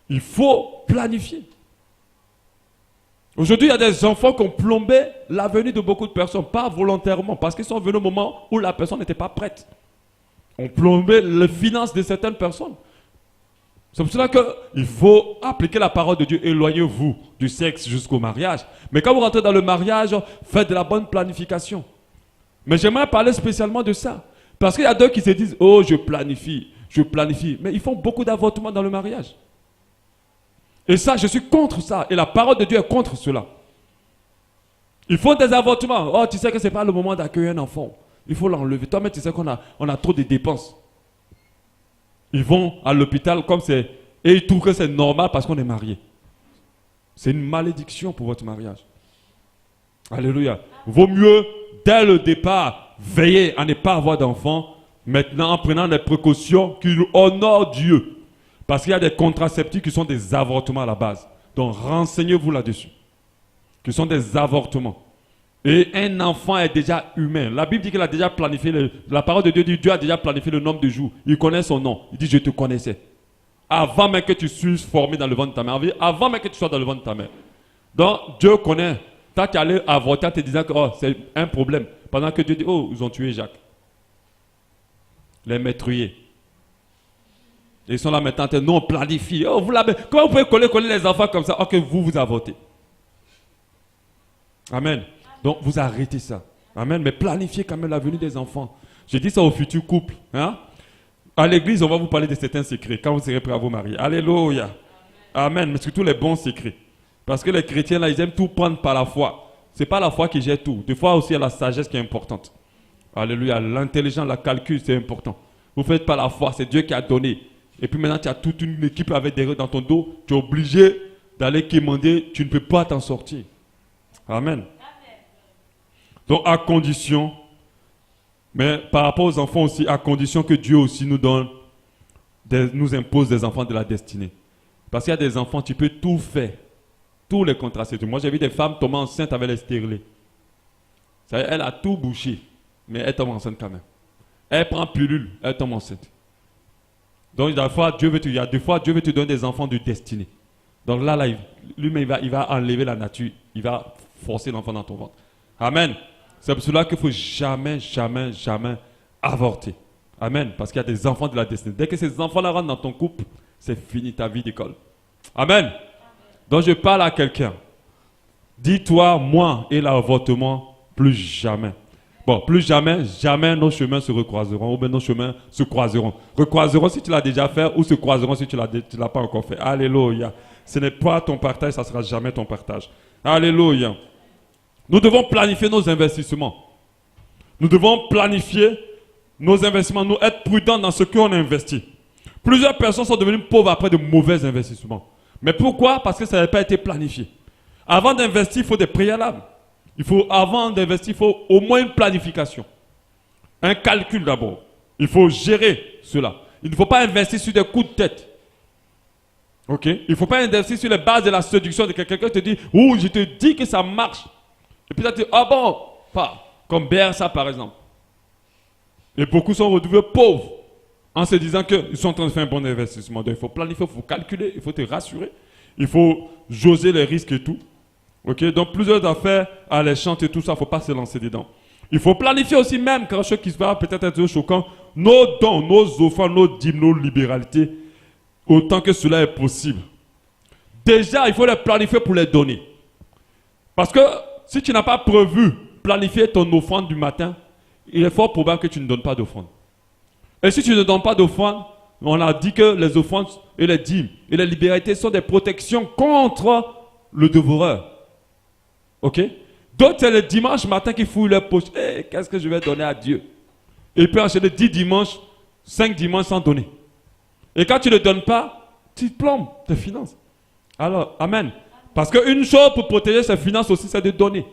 Il faut planifier. Aujourd'hui, il y a des enfants qui ont plombé l'avenir de beaucoup de personnes, pas volontairement, parce qu'ils sont venus au moment où la personne n'était pas prête. On plombé les finances de certaines personnes. C'est pour cela qu'il faut appliquer la parole de Dieu. Éloignez-vous du sexe jusqu'au mariage. Mais quand vous rentrez dans le mariage, faites de la bonne planification. Mais j'aimerais parler spécialement de ça. Parce qu'il y a d'autres qui se disent, oh, je planifie. Mais ils font beaucoup d'avortements dans le mariage. Et ça, je suis contre ça. Et la parole de Dieu est contre cela. Ils font des avortements. Oh, tu sais que ce n'est pas le moment d'accueillir un enfant. Il faut l'enlever. Toi-même, tu sais qu'on a trop de dépenses. Ils vont à l'hôpital comme c'est... Et ils trouvent que c'est normal parce qu'on est marié. C'est une malédiction pour votre mariage. Alléluia. Vaut mieux, dès le départ, veiller à ne pas avoir d'enfants. Maintenant, en prenant des précautions qui honorent Dieu. Parce qu'il y a des contraceptifs qui sont des avortements à la base. Donc, renseignez-vous là-dessus. Qui sont des avortements. Et un enfant est déjà humain. La Bible dit qu'il a déjà planifié, la parole de Dieu dit, Dieu a déjà planifié le nombre de jours. Il connaît son nom. Il dit, je te connaissais. Avant même que tu sois formé dans le ventre de ta mère. Avant même que tu sois dans le ventre de ta mère. Donc, Dieu connaît. Toi, tu allais avorter en te disant que oh, c'est un problème. Pendant que Dieu dit, oh, ils ont tué Jacques. Les meurtriers. Ils sont là maintenant, nous on planifie. Oh, comment vous pouvez coller les enfants comme ça? Ok, vous avortez. Amen. Donc, vous arrêtez ça. Amen. Mais planifiez quand même la venue des enfants. Je dis ça aux futurs couples. Hein? À l'église, on va vous parler de certains secrets quand vous serez prêts à vous marier. Alléluia. Amen. Mais surtout les bons secrets. Parce que les chrétiens, là, ils aiment tout prendre par la foi. Ce n'est pas la foi qui gère tout. Des fois aussi, il y a la sagesse qui est importante. Alléluia. L'intelligence, la calcul, c'est important. Vous ne faites pas la foi, c'est Dieu qui a donné. Et puis maintenant, tu as toute une équipe avec des règles dans ton dos. Tu es obligé d'aller quémander. Tu ne peux pas t'en sortir. Amen. Donc, à condition, mais par rapport aux enfants aussi, à condition que Dieu aussi nous impose des enfants de la destinée. Parce qu'il y a des enfants, tu peux tout faire. Tous les contraceptifs. Moi, j'ai vu des femmes tomber enceintes avec les stérilés. Elle a tout bouché, mais elle tombe enceinte quand même. Elle prend pilule, elle tombe enceinte. Donc, il y a des fois, Dieu veut te donner des enfants de destinée. Donc là lui-même, il va enlever la nature. Il va forcer l'enfant dans ton ventre. Amen. C'est pour cela qu'il ne faut jamais, jamais, jamais avorter. Amen. Parce qu'il y a des enfants de la destinée. Dès que ces enfants-là rentrent dans ton couple, c'est fini ta vie d'école. Amen. Donc je parle à quelqu'un. Dis-toi, moi et l'avortement, plus jamais. Bon, plus jamais, jamais nos chemins se recroiseront, ou bien nos chemins se croiseront. Recroiseront si tu l'as déjà fait, ou se croiseront si tu ne l'as pas encore fait. Alléluia. Ce n'est pas ton partage, ça ne sera jamais ton partage. Alléluia. Nous devons planifier nos investissements. Nous devons planifier nos investissements, nous être prudents dans ce qu'on investit. Plusieurs personnes sont devenues pauvres après de mauvais investissements. Mais pourquoi? Parce que ça n'avait pas été planifié. Avant d'investir, il faut des préalables. Avant d'investir, il faut au moins une planification. Un calcul d'abord. Il faut gérer cela. Il ne faut pas investir sur des coups de tête. Ok? Il ne faut pas investir sur les bases de la séduction de quelqu'un qui te dit, oh, je te dis que ça marche. Et puis là, tu dis, ah bon, pas. Comme BRSA par exemple. Et beaucoup sont retrouvés pauvres en se disant qu'ils sont en train de faire un bon investissement. Donc il faut planifier, il faut calculer, il faut te rassurer. Il faut jauger les risques et tout. Ok? Donc plusieurs affaires alléchantes et tout ça, il ne faut pas se lancer dedans. Il faut planifier aussi même, quelque chose qui va peut-être être choquant, nos dons, nos offrandes, nos dîmes, nos libéralités, autant que cela est possible. Déjà, il faut les planifier pour les donner. Parce que si tu n'as pas prévu planifier ton offrande du matin, il est fort probable que tu ne donnes pas d'offrande. Et si tu ne donnes pas d'offrande, on a dit que les offrandes et les dîmes et les libéralités sont des protections contre le dévoreur. Ok? Donc c'est le dimanche matin qu'ils fouillent leur poche. Hey, qu'est-ce que je vais donner à Dieu? Et puis enchaîner 10 dimanches, 5 dimanches sans donner. Et quand tu ne donnes pas, tu plombes tes finances. Alors, amen. Parce qu'une chose pour protéger ses finances aussi, c'est de donner.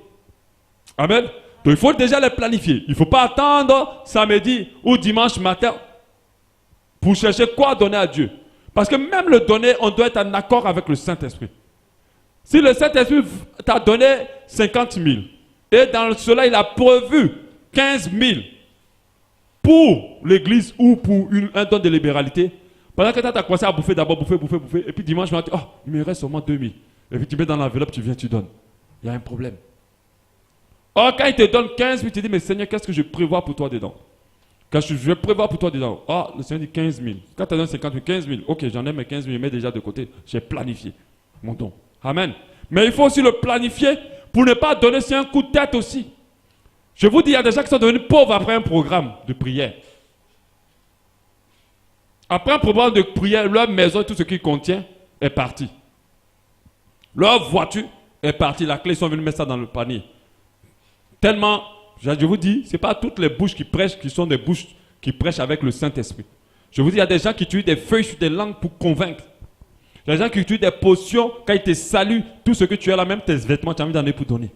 Amen. Donc il faut déjà les planifier. Il ne faut pas attendre samedi ou dimanche matin pour chercher quoi donner à Dieu. Parce que même le donner, on doit être en accord avec le Saint-Esprit. Si le Saint-Esprit t'a donné 50 000 et dans cela il a prévu 15 000 pour l'église ou pour un don de libéralité, pendant que tu as commencé à bouffer d'abord, bouffer, et puis dimanche matin, oh, il me reste seulement 2 000. Et puis tu mets dans l'enveloppe, tu viens, tu donnes. Il y a un problème. Or, quand il te donne 15 000, tu dis, mais Seigneur, qu'est-ce que je prévois pour toi dedans? Qu'est-ce que je prévois pour toi dedans? Ah, le Seigneur dit 15 000. Quand tu as donné 50 000, 15 000. Ok, j'en ai mes 15 000, je mets déjà de côté. J'ai planifié mon don. Amen. Mais il faut aussi le planifier pour ne pas donner sur un coup de tête aussi. Je vous dis, il y a des gens qui sont devenus pauvres après un programme de prière. Après un programme de prière, leur maison et tout ce qu'il contient est parti. Leur voiture est partie. La clé, ils sont venus mettre ça dans le panier. Tellement, je vous dis, ce n'est pas toutes les bouches qui prêchent qui sont des bouches qui prêchent avec le Saint-Esprit. Je vous dis, il y a des gens qui utilisent des feuilles sur des langues pour convaincre. Il y a des gens qui utilisent des potions, quand ils te saluent, tout ce que tu as là, même tes vêtements, tu as envie d'en donner pour donner.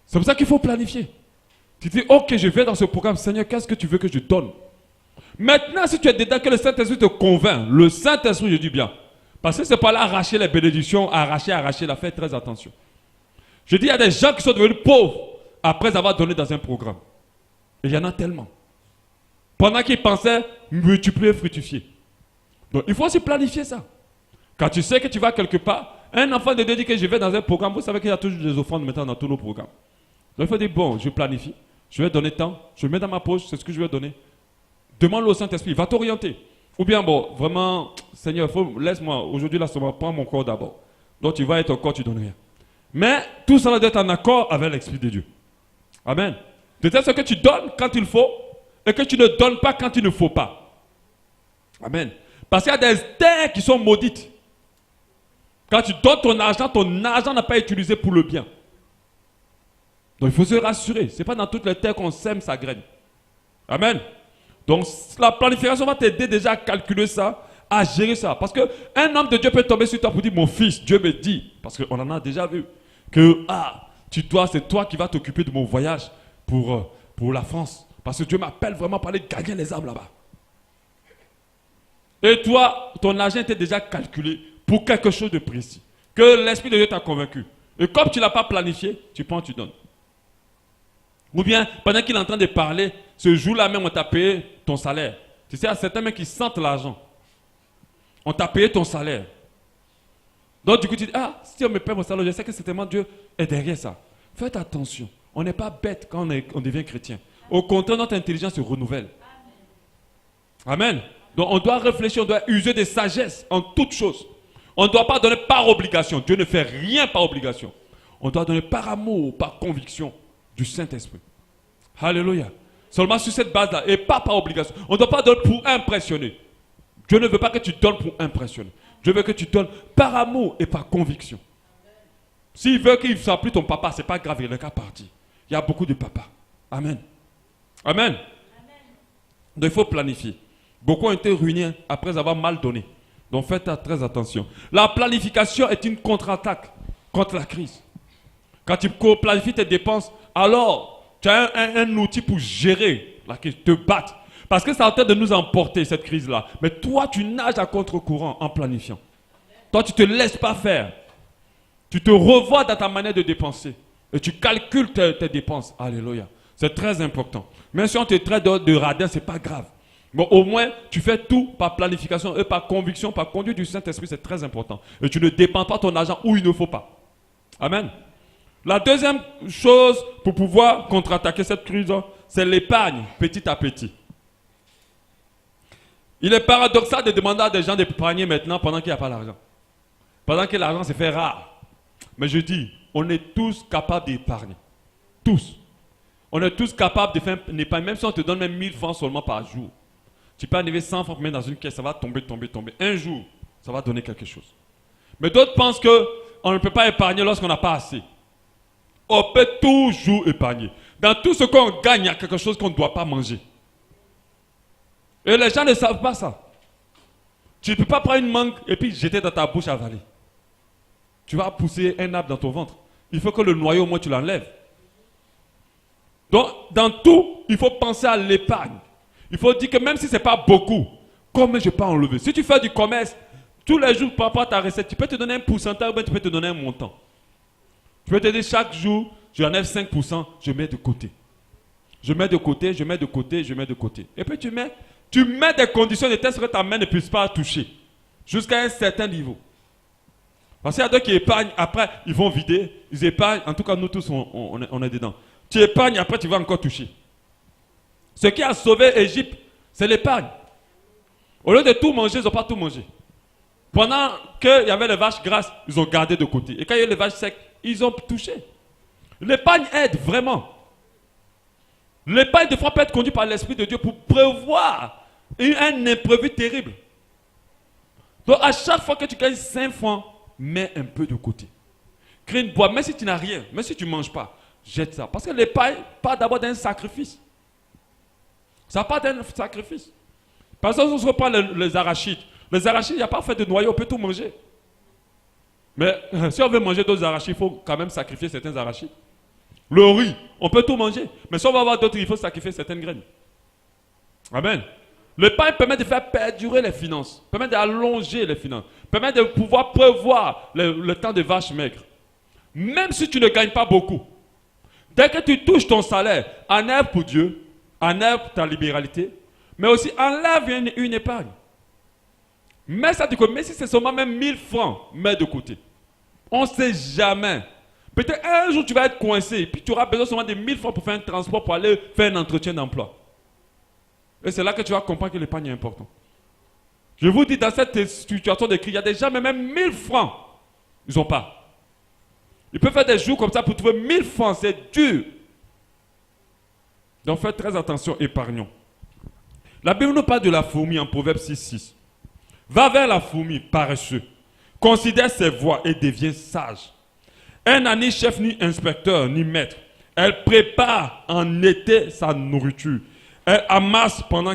C'est pour ça qu'il faut planifier. Tu dis, ok, je vais dans ce programme, Seigneur, qu'est-ce que tu veux que je donne? Maintenant, si tu es dedans, que le Saint-Esprit te convainc, le Saint-Esprit, je dis bien, parce que ce n'est pas là arracher les bénédictions, arracher, là, faites très attention. Je dis, il y a des gens qui sont devenus pauvres après avoir donné dans un programme. Et il y en a tellement. Pendant qu'ils pensaient multiplier, fructifier. Donc, il faut aussi planifier ça. Quand tu sais que tu vas quelque part, un enfant de Dieu dit que je vais dans un programme, vous savez qu'il y a toujours des offrandes maintenant dans tous nos programmes. Donc, il faut dire, bon, je planifie, je vais donner tant, je mets dans ma poche, c'est ce que je vais donner. Demande-le au Saint-Esprit, il va t'orienter. Ou bien, bon, vraiment, Seigneur, laisse-moi, aujourd'hui, là, prends mon corps d'abord. Donc, tu vas être ton corps, tu donnes rien. Mais tout ça doit être en accord avec l'Esprit de Dieu. Amen. De telle sorte que tu donnes quand il faut et que tu ne donnes pas quand il ne faut pas. Amen. Parce qu'il y a des terres qui sont maudites. Quand tu donnes ton argent n'a pas été utilisé pour le bien. Donc il faut se rassurer. Ce n'est pas dans toutes les terres qu'on sème sa graine. Amen. Donc la planification va t'aider déjà à calculer ça, à gérer ça. Parce qu'un homme de Dieu peut tomber sur toi pour dire, mon fils, Dieu me dit, parce qu'on en a déjà vu, que c'est toi qui vas t'occuper de mon voyage pour la France. Parce que Dieu m'appelle vraiment pour aller gagner les âmes là-bas. Et toi, ton argent était déjà calculé pour quelque chose de précis. Que l'Esprit de Dieu t'a convaincu. Et comme tu ne l'as pas planifié, tu prends, tu donnes. Ou bien, pendant qu'il est en train de parler, ce jour-là même, on t'a payé ton salaire. Tu sais, il y a certains mecs qui sentent l'argent. On t'a payé ton salaire. Donc, du coup, tu dis, si on me paye mon salaire, je sais que certainement Dieu est derrière ça. Faites attention. On n'est pas bête quand on devient chrétien. Au contraire, notre intelligence se renouvelle. Amen. Donc, on doit réfléchir, on doit user de sagesse en toutes choses. On ne doit pas donner par obligation. Dieu ne fait rien par obligation. On doit donner par amour, par conviction du Saint-Esprit. Alléluia. Seulement sur cette base-là, et pas par obligation. On ne doit pas donner pour impressionner. Dieu ne veut pas que tu donnes pour impressionner. Dieu veut que tu donnes par amour et par conviction. S'il veut qu'il ne soit plus ton papa, ce n'est pas grave, il est qu'à partir. Il y a beaucoup de papas. Amen. Amen. Donc il faut planifier. Beaucoup ont été ruinés après avoir mal donné. Donc faites très attention. La planification est une contre-attaque contre la crise. Quand tu planifies tes dépenses, alors tu as un outil pour gérer la crise, te battre. Parce que ça a en train de nous emporter, cette crise-là. Mais toi, tu nages à contre-courant en planifiant. Toi, tu ne te laisses pas faire. Tu te revois dans ta manière de dépenser. Et tu calcules tes dépenses. Alléluia. C'est très important. Même si on te traite de radin, ce n'est pas grave. Bon, au moins, tu fais tout par planification et par conviction, par conduite du Saint-Esprit, c'est très important. Et tu ne dépenses pas ton argent où il ne faut pas. Amen. La deuxième chose pour pouvoir contre-attaquer cette crise, c'est l'épargne, petit à petit. Il est paradoxal de demander à des gens d'épargner maintenant pendant qu'il n'y a pas l'argent. Pendant que l'argent se fait rare. Mais je dis, on est tous capables d'épargner. Tous. On est tous capables de faire une épargne, même si on te donne même 1000 francs seulement par jour. Tu peux enlever 100 francs dans une caisse, ça va tomber. Un jour, ça va donner quelque chose. Mais d'autres pensent qu'on ne peut pas épargner lorsqu'on n'a pas assez. On peut toujours épargner. Dans tout ce qu'on gagne, il y a quelque chose qu'on ne doit pas manger. Et les gens ne savent pas ça. Tu ne peux pas prendre une mangue et puis jeter dans ta bouche avaler. Tu vas pousser un arbre dans ton ventre. Il faut que le noyau, au moins, tu l'enlèves. Donc, dans tout, il faut penser à l'épargne. Il faut dire que même si ce n'est pas beaucoup, combien je peux enlever? Si tu fais du commerce, tous les jours par rapport à ta recette, tu peux te donner un pourcentage ou bien tu peux te donner un montant. Tu peux te dire chaque jour, je enlève 5%, je mets de côté. Je mets de côté. Et puis tu mets des conditions de telle sorte que ta main ne puisse pas toucher. Jusqu'à un certain niveau. Parce qu'il y a d'autres qui épargnent, après ils vont vider, ils épargnent, en tout cas nous tous on est dedans. Tu épargnes, après tu vas encore toucher. Ce qui a sauvé l'Égypte, c'est l'épargne. Au lieu de tout manger, ils n'ont pas tout mangé. Pendant qu'il y avait les vaches grasses, ils ont gardé de côté. Et quand il y a eu les vaches secs, ils ont touché. L'épargne aide vraiment. L'épargne, des fois, peut être conduite par l'Esprit de Dieu pour prévoir un imprévu terrible. Donc, à chaque fois que tu gagnes 5 francs, mets un peu de côté. Crée une boîte, même si tu n'as rien, même si tu ne manges pas. jette ça. Parce que l'épargne part d'abord d'un sacrifice. Ça part d'un sacrifice. Par exemple, si on prend les arachides. Les arachides, il n'y a pas fait de noyau, on peut tout manger. Mais si on veut manger d'autres arachides, il faut quand même sacrifier certains arachides. Le riz, on peut tout manger. Mais si on va avoir d'autres, il faut sacrifier certaines graines. Amen. L'épargne permet de faire perdurer les finances, permet d'allonger les finances, permet de pouvoir prévoir le temps de vaches maigres. Même si tu ne gagnes pas beaucoup, dès que tu touches ton salaire, enlève pour Dieu, enlève ta libéralité, mais aussi enlève une épargne. Mets ça de côté, mais si c'est seulement même 1000 francs, mets de côté. On ne sait jamais. Peut-être un jour tu vas être coincé, puis tu auras besoin seulement de 1000 francs pour faire un transport, pour aller faire un entretien d'emploi. Et c'est là que tu vas comprendre que l'épargne est importante. Je vous dis, dans cette situation de crise, il y a des gens, même 1000 francs, ils n'ont pas. Ils peuvent faire des jours comme ça pour trouver 1000 francs, c'est dur. Donc faites très attention, épargnons. La Bible nous parle de la fourmi en Proverbe 6,6. Va vers la fourmi, paresseux. Considère ses voies et deviens sage. Elle n'a ni chef, ni inspecteur, ni maître. Elle prépare en été sa nourriture. Elle amasse pendant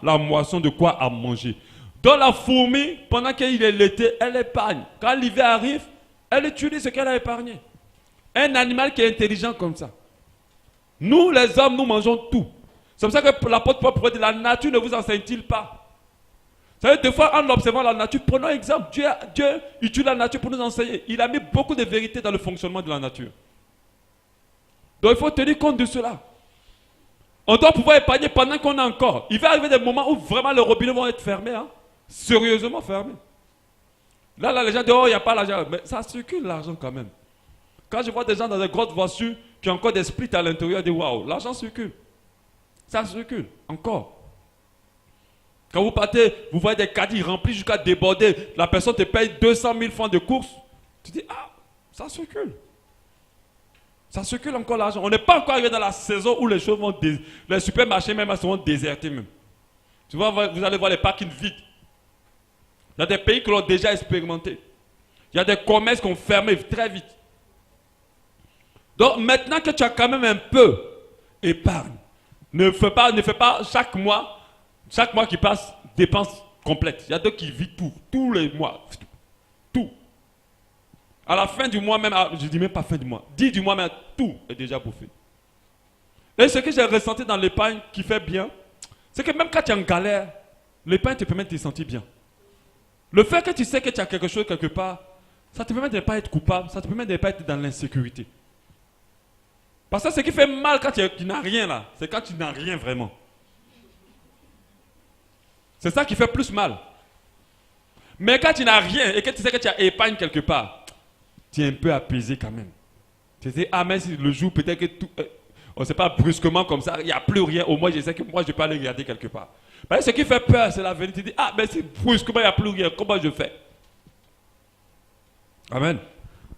la moisson de quoi à manger. Dans la fourmi, pendant qu'il est l'été, elle épargne. Quand l'hiver arrive, elle utilise ce qu'elle a épargné. Un animal qui est intelligent comme ça. Nous, les hommes, nous mangeons tout. C'est pour ça que l'apôtre Paul pourrait dire, la nature ne vous enseigne-t-il pas? Vous savez, des fois, en observant la nature, prenons exemple. Dieu utilise la nature pour nous enseigner. Il a mis beaucoup de vérités dans le fonctionnement de la nature. Donc, il faut tenir compte de cela. On doit pouvoir épargner pendant qu'on a encore. Il va arriver des moments où vraiment les robinets vont être fermés. Hein? Sérieusement fermés. Là, les gens disent, oh, il n'y a pas l'argent. Mais ça circule l'argent quand même. Quand je vois des gens dans des grosses voitures qui ont encore des splits à l'intérieur, je dis, waouh, l'argent circule. Ça circule, encore. Quand vous partez, vous voyez des caddies remplis jusqu'à déborder. La personne te paye 200 000 francs de course. Tu dis, ah, ça circule. Ça circule encore l'argent. On n'est pas encore arrivé dans la saison où les choses vont... Les supermarchés même seront désertés même. Tu vois, vous allez voir les parkings vides. Il y a des pays qui l'ont déjà expérimenté. Il y a des commerces qui ont fermé très vite. Donc maintenant que tu as quand même un peu, épargne. Ne fais pas chaque mois qui passe, dépense complète. Il y a d'autres qui vivent tous les mois. Tout. À la fin du mois même, je ne dis même pas fin du mois, 10 du mois même, tout est déjà bouffé. Et ce que j'ai ressenti dans l'épargne qui fait bien, c'est que même quand tu es en galère, l'épargne te permet de te sentir bien. Le fait que tu sais que tu as quelque chose quelque part, ça te permet de ne pas être coupable, ça te permet de ne pas être dans l'insécurité. Parce que ce qui fait mal quand tu n'as rien là, c'est quand tu n'as rien vraiment. C'est ça qui fait plus mal. Mais quand tu n'as rien et que tu sais que tu as épargne quelque part, tu es un peu apaisé quand même. Tu sais, ah mais si le jour peut-être que tout, on ne sait pas brusquement comme ça, il n'y a plus rien, au moins je sais que moi je peux aller regarder quelque part. Mais ce qui fait peur, c'est la vérité. Tu dis, ah mais si brusquement il n'y a plus rien, comment je fais? Amen.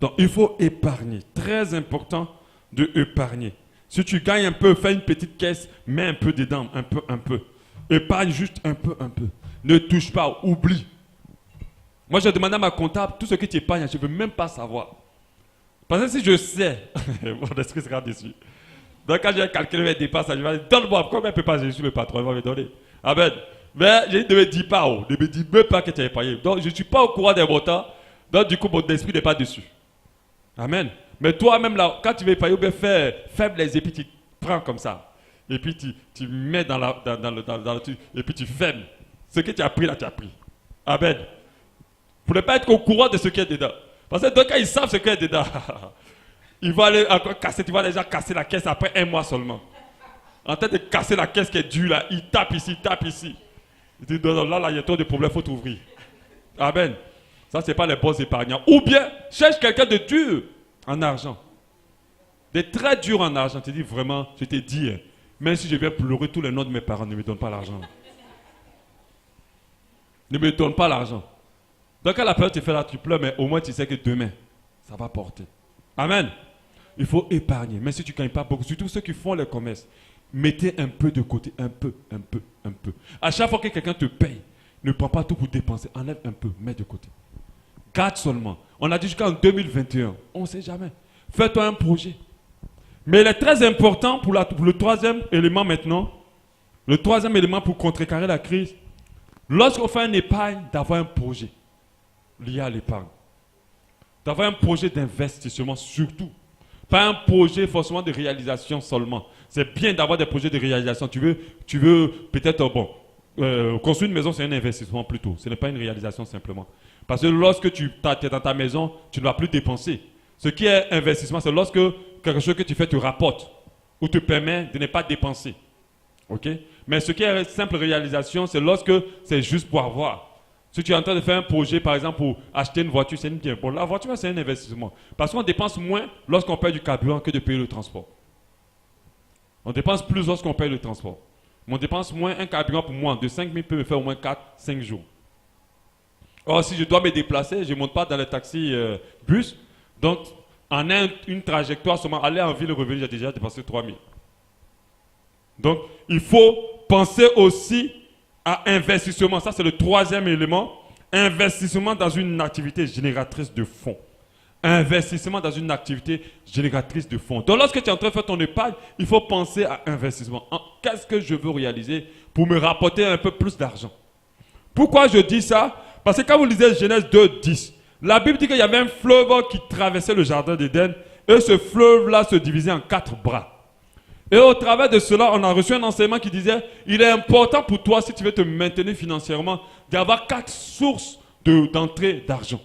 Donc il faut épargner. Très important de épargner. Si tu gagnes un peu, fais une petite caisse, mets un peu dedans, un peu. Épargne juste un peu. Ne touche pas, oublie. Moi, j'ai demandé à ma comptable, tout ce que tu épargnes, je ne veux même pas savoir. Parce que si je sais, mon esprit sera déçu. Donc quand j'ai calculé mes dépenses, je vais dire, donne-moi, pourquoi je ne peux pas, je suis le patron, il va me donner. Amen. Mais je ne me dis pas, ne me dis même pas que tu as épargné. Donc je ne suis pas au courant des montants, donc du coup mon esprit n'est pas dessus. Amen. Mais toi-même, là, quand tu veux épargner, bien faible les épis, tu prends comme ça. Et puis tu mets dans le truc, et puis tu fermes. Ce que tu as pris, là, tu as pris. Amen. Pour ne pas être au courant de ce qui est dedans. Parce que donc, quand ils savent ce qui est dedans, ils vont aller encore casser, tu vas déjà casser la caisse après 1 mois seulement. En train de casser la caisse qui est dure, là, ils tapent ici. Ils disent, non, là, il y a trop de problèmes, il faut t'ouvrir. Amen. Ça, ce n'est pas les bons épargnants. Ou bien, cherche quelqu'un de dur en argent. Des très durs en argent. Tu dis vraiment, je t'ai dit, même si je viens pleurer tous les noms de mes parents, ne me donne pas l'argent. Ne me donne pas l'argent. Donc quand la période te fait là, tu pleures, mais au moins tu sais que demain, ça va porter. Amen. Il faut épargner. Mais si tu ne gagnes pas beaucoup, surtout ceux qui font les commerces, mettez un peu de côté, un peu. À chaque fois que quelqu'un te paye, ne prends pas tout pour dépenser, enlève un peu, mets de côté. Garde seulement. On a dit jusqu'en 2021, on ne sait jamais. Fais-toi un projet. Mais il est très important pour le troisième élément maintenant, le troisième élément pour contrecarrer la crise, lorsqu'on fait une épargne, d'avoir un projet lié à l'épargne. D'avoir un projet d'investissement surtout. Pas un projet forcément de réalisation seulement. C'est bien d'avoir des projets de réalisation. Tu veux peut-être, construire une maison, c'est un investissement plutôt. Ce n'est pas une réalisation simplement. Parce que lorsque tu es dans ta maison, tu ne vas plus dépenser. Ce qui est investissement, c'est lorsque quelque chose que tu fais te rapporte ou te permet de ne pas dépenser. Ok? Mais ce qui est simple réalisation, c'est lorsque c'est juste pour avoir. Si tu es en train de faire un projet, par exemple, pour acheter une voiture, c'est une bien. Bon, la voiture, c'est un investissement. Parce qu'on dépense moins lorsqu'on paye du carburant que de payer le transport. On dépense plus lorsqu'on paye le transport. Mais on dépense moins. Un carburant pour moi de 5 000 peut me faire au moins 4-5 jours. Or, si je dois me déplacer, je ne monte pas dans le taxi bus. Donc, en une trajectoire, seulement aller en ville et revenir, j'ai déjà dépensé 3 000. Donc, il faut penser aussi à investissement. Ça, c'est le troisième élément. Investissement dans une activité génératrice de fonds. Investissement dans une activité génératrice de fonds. Donc, lorsque tu es en train de faire ton épargne, il faut penser à investissement. Qu'est-ce que je veux réaliser pour me rapporter un peu plus d'argent? Pourquoi je dis ça? Parce que quand vous lisez Genèse 2, 10, la Bible dit qu'il y avait un fleuve qui traversait le jardin d'Éden et ce fleuve-là se divisait en 4 bras. Et au travers de cela, on a reçu un enseignement qui disait il est important pour toi, si tu veux te maintenir financièrement, d'avoir 4 sources d'entrée d'argent.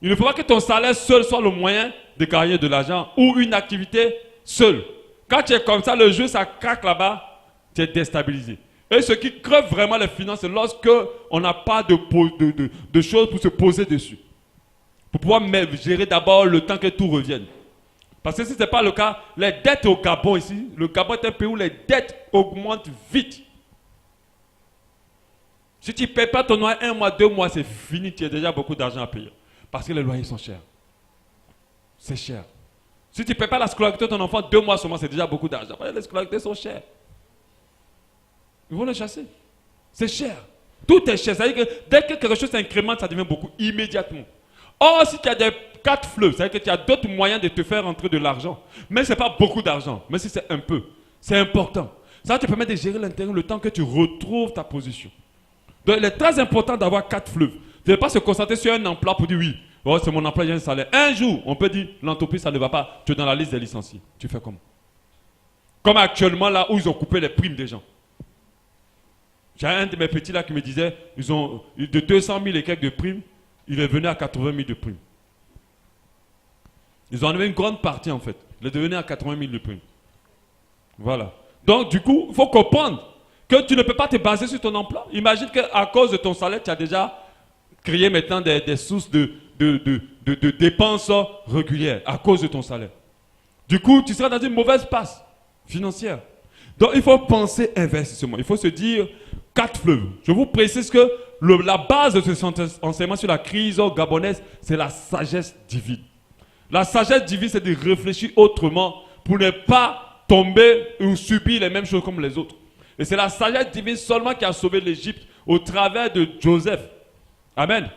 Il ne faut pas que ton salaire seul soit le moyen de gagner de l'argent ou une activité seule. Quand tu es comme ça, le jeu, ça craque là-bas, tu es déstabilisé. Et ce qui crève vraiment les finances, c'est lorsque on n'a pas de choses pour se poser dessus. Pour pouvoir gérer d'abord le temps que tout revienne. Parce que si ce n'est pas le cas, les dettes au Gabon ici, le Gabon est un pays où les dettes augmentent vite. Si tu ne payes pas ton loyer 1 mois, 2 mois, c'est fini, tu as déjà beaucoup d'argent à payer. Parce que les loyers sont chers. C'est cher. Si tu ne payes pas la scolarité de ton enfant 2 mois seulement, c'est déjà beaucoup d'argent. Les scolarités sont chères. Ils vont les chasser. C'est cher. Tout est cher. C'est-à-dire que dès que quelque chose s'incrémente, ça devient beaucoup immédiatement. Or, si tu as des 4 fleuves, c'est-à-dire que tu as d'autres moyens de te faire rentrer de l'argent. Mais ce n'est pas beaucoup d'argent. Mais si c'est un peu, c'est important. Ça te permet de gérer l'intérêt le temps que tu retrouves ta position. Donc, il est très important d'avoir 4 fleuves. De ne pas se concentrer sur un emploi pour dire oui, oh, c'est mon emploi, j'ai un salaire. Un jour, on peut dire l'entreprise, ça ne va pas. Tu es dans la liste des licenciés. Tu fais comment? Comme actuellement, là où ils ont coupé les primes des gens. J'ai un de mes petits là qui me disait, ils ont de 200 000 et quelques de primes, il est venu à 80 000 de primes. Ils ont enlevé une grande partie en fait. Il est devenu à 80 000 de primes. Voilà. Donc du coup, il faut comprendre que tu ne peux pas te baser sur ton emploi. Imagine qu'à cause de ton salaire, tu as déjà créé maintenant des sources de dépenses régulières à cause de ton salaire. Du coup, tu seras dans une mauvaise passe financière. Donc il faut penser investissement. Il faut se dire 4 fleuves. Je vous précise que la base de ce enseignement sur la crise gabonaise, c'est la sagesse divine. La sagesse divine, c'est de réfléchir autrement pour ne pas tomber ou subir les mêmes choses comme les autres. Et c'est la sagesse divine seulement qui a sauvé l'Égypte au travers de Joseph. Amen.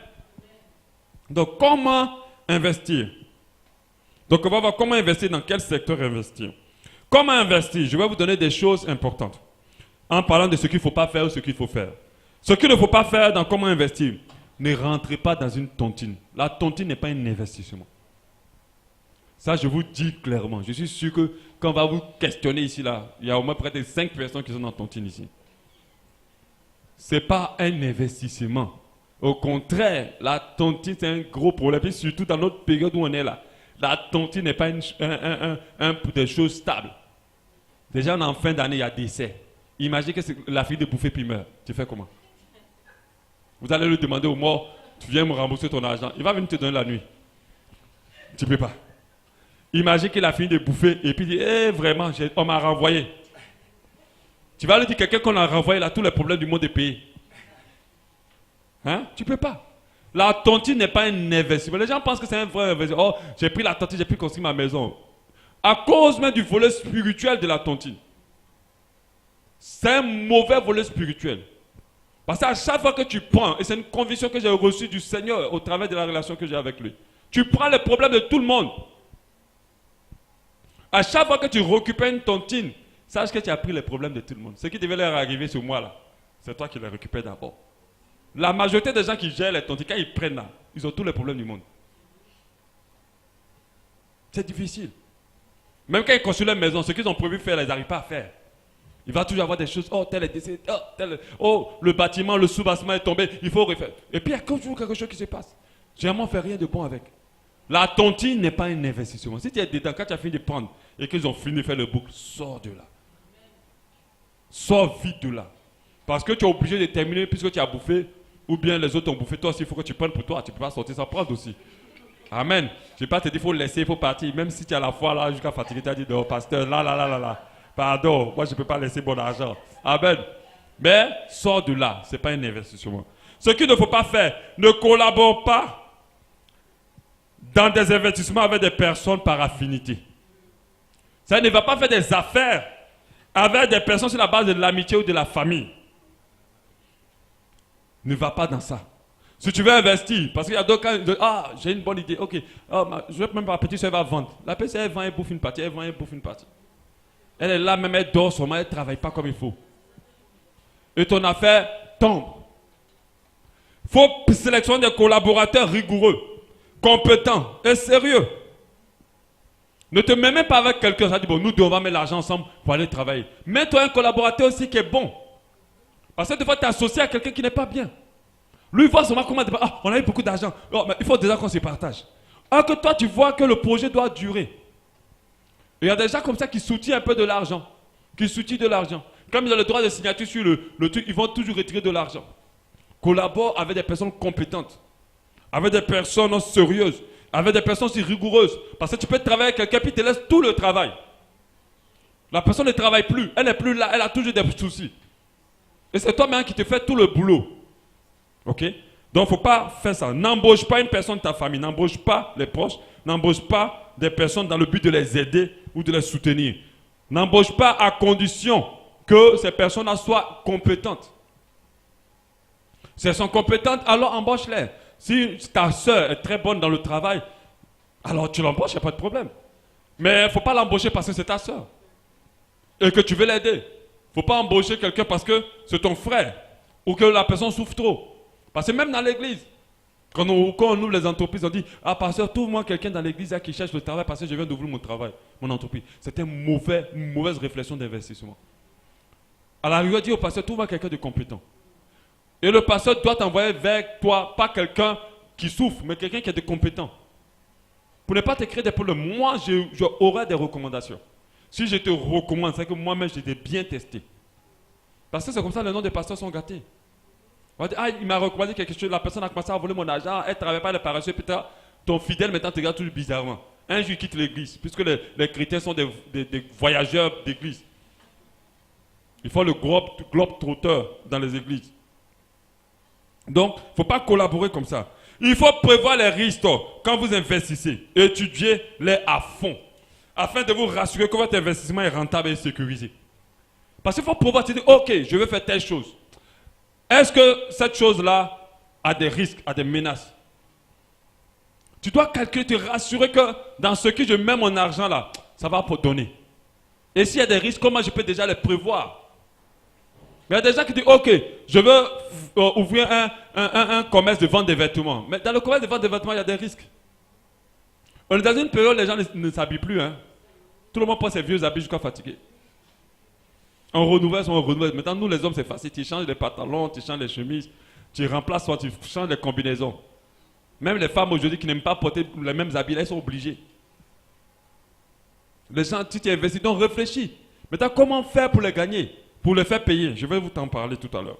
Donc, comment investir? Donc, on va voir comment investir, dans quel secteur investir. Comment investir? Je vais vous donner des choses importantes en parlant de ce qu'il ne faut pas faire ou ce qu'il faut faire. Ce qu'il ne faut pas faire dans comment investir, ne rentrez pas dans une tontine. La tontine n'est pas un investissement. Ça, je vous dis clairement. Je suis sûr que quand on va vous questionner ici, là, il y a au moins près de 5 personnes qui sont dans tontine ici. Ce n'est pas un investissement. Au contraire, la tontine, c'est un gros problème. Et surtout dans notre période où on est là. La tontine n'est pas des choses stables. Déjà, on est en fin d'année, il y a décès. Imagine que la fille de bouffer puis meurt. Tu fais comment? Vous allez lui demander au mort, tu viens me rembourser ton argent. Il va venir te donner la nuit. Tu ne peux pas. Imagine qu'il a fini de bouffer et puis il dit, vraiment, on m'a renvoyé. Tu vas lui dire quelqu'un qu'on a renvoyé là, tous les problèmes du monde est payé. Hein? Tu ne peux pas. La tontine n'est pas un investissement. Les gens pensent que c'est un vrai investissement. Oh, j'ai pris la tontine, j'ai pu construire ma maison. À cause même du volet spirituel de la tontine. C'est un mauvais volet spirituel. Parce qu'à chaque fois que tu prends, et c'est une conviction que j'ai reçue du Seigneur au travers de la relation que j'ai avec lui, tu prends les problèmes de tout le monde À chaque fois que tu récupères une tontine, sache que tu as pris les problèmes de tout le monde. Ce qui devait leur arriver sur moi là, c'est toi qui les récupères d'abord. La majorité des gens qui gèrent les tontines, quand ils prennent là, ils ont tous les problèmes du monde. C'est difficile. Même quand ils construisent leur maison, ce qu'ils ont prévu faire, ils n'arrivent pas à faire. Il va toujours avoir des choses, oh, tel est décédé, oh, le bâtiment, le sous-bassement est tombé, il faut refaire. Et puis il y a toujours quelque chose qui se passe. Généralement, on ne fait rien de bon avec. La tontine n'est pas un investissement. Si tu es dedans, quand tu as fini de prendre et qu'ils ont fini de faire le boucle, sors de là. Sors vite de là. Parce que tu es obligé de terminer puisque tu as bouffé, ou bien les autres ont bouffé. Toi aussi, il faut que tu prennes pour toi. Tu ne peux pas sortir sans prendre aussi. Amen. Je ne vais pas te dire, il faut laisser, il faut partir. Même si tu as la foi là, jusqu'à fatiguer, tu as dit, non, pasteur, là. Pardon, moi je ne peux pas laisser mon argent. Amen. Mais sors de là, ce n'est pas un investissement. Ce qu'il ne faut pas faire, ne collabore pas dans des investissements avec des personnes par affinité. Ça ne va pas faire des affaires avec des personnes sur la base de l'amitié ou de la famille. Ne va pas dans ça. Si tu veux investir, parce qu'il y a d'autres cas, ah, j'ai une bonne idée, ok, je vais même pas, la petite soeur va vendre. La petite soeur, elle vend, elle bouffe une partie, elle vend, elle bouffe une partie. Elle est là, même elle dort seulement, elle ne travaille pas comme il faut. Et ton affaire tombe. Il faut sélectionner des collaborateurs rigoureux, compétents et sérieux. Ne te mets même pas avec quelqu'un, ça dit, bon, nous deux, on va mettre l'argent ensemble pour aller travailler. Mets-toi un collaborateur aussi qui est bon. Parce que des fois, tu es associé à quelqu'un qui n'est pas bien. Lui, il voit seulement comment, ah, on a eu beaucoup d'argent. Oh, mais il faut déjà qu'on se partage. Alors que toi, tu vois que le projet doit durer. Il y a des gens comme ça qui soutiennent un peu de l'argent. Qui soutiennent de l'argent. Comme ils ont le droit de signature sur le truc, ils vont toujours retirer de l'argent. Collabore avec des personnes compétentes. Avec des personnes sérieuses. Avec des personnes aussi rigoureuses. Parce que tu peux travailler avec quelqu'un puis te laisse tout le travail. La personne ne travaille plus. Elle n'est plus là. Elle a toujours des soucis. Et c'est toi-même qui te fais tout le boulot. Ok? Donc, il ne faut pas faire ça. N'embauche pas une personne de ta famille. N'embauche pas les proches. N'embauche pas des personnes dans le but de les aider ou de les soutenir. N'embauche pas à condition que ces personnes soient compétentes. Si elles sont compétentes, alors embauche-les. Si ta soeur est très bonne dans le travail, alors tu l'embauches, il n'y a pas de problème. Mais il ne faut pas l'embaucher parce que c'est ta soeur. Et que tu veux l'aider. Il ne faut pas embaucher quelqu'un parce que c'est ton frère. Ou que la personne souffre trop. Parce que même dans l'église, quand on ouvre les entreprises, on dit, ah pasteur, trouve-moi quelqu'un dans l'église qui cherche le travail parce que je viens d'ouvrir mon travail, mon entreprise. C'est une mauvaise réflexion d'investissement. À la rigueur, dit au pasteur, trouve-moi quelqu'un de compétent. Et le pasteur doit t'envoyer vers toi, pas quelqu'un qui souffre, mais quelqu'un qui est de compétent. Pour ne pas te créer des problèmes, moi, j'aurai des recommandations. Si je te recommande, c'est que moi-même, j'ai bien testé. Parce que c'est comme ça que les noms des pasteurs sont gâtés. On va dire, ah, il m'a recommandé quelque chose, la personne a commencé à voler mon argent, elle ne travaille pas, elle est paresseuse, peut-être ton fidèle maintenant te regarde toujours bizarrement. Un jour, il quitte l'église, puisque les chrétiens sont des voyageurs d'église. Il faut le globe trotteur dans les églises. Donc, il ne faut pas collaborer comme ça. Il faut prévoir les risques quand vous investissez. Étudiez-les à fond. Afin de vous rassurer que votre investissement est rentable et sécurisé. Parce qu'il faut prévoir, tu dis, ok, je vais faire telle chose. Est-ce que cette chose-là a des risques, a des menaces? Tu dois calculer, te rassurer que dans ce que je mets mon argent là, ça va pour donner. Et s'il y a des risques, comment je peux déjà les prévoir? Mais il y a des gens qui disent, ok, je veux ouvrir un commerce de vente de vêtements. Mais dans le commerce de vente de vêtements, il y a des risques. On est dans une période où les gens ne s'habillent plus. Hein. Tout le monde prend ses vieux habits jusqu'à fatiguer. On renouvelle. Maintenant, nous les hommes, c'est facile. Tu changes les pantalons, tu changes les chemises, tu remplaces, soit tu changes les combinaisons. Même les femmes aujourd'hui qui n'aiment pas porter les mêmes habits, elles sont obligées. Les gens, si tu investis, donc réfléchis. Maintenant, comment faire pour les gagner? Pour les faire payer? Je vais vous en parler tout à l'heure.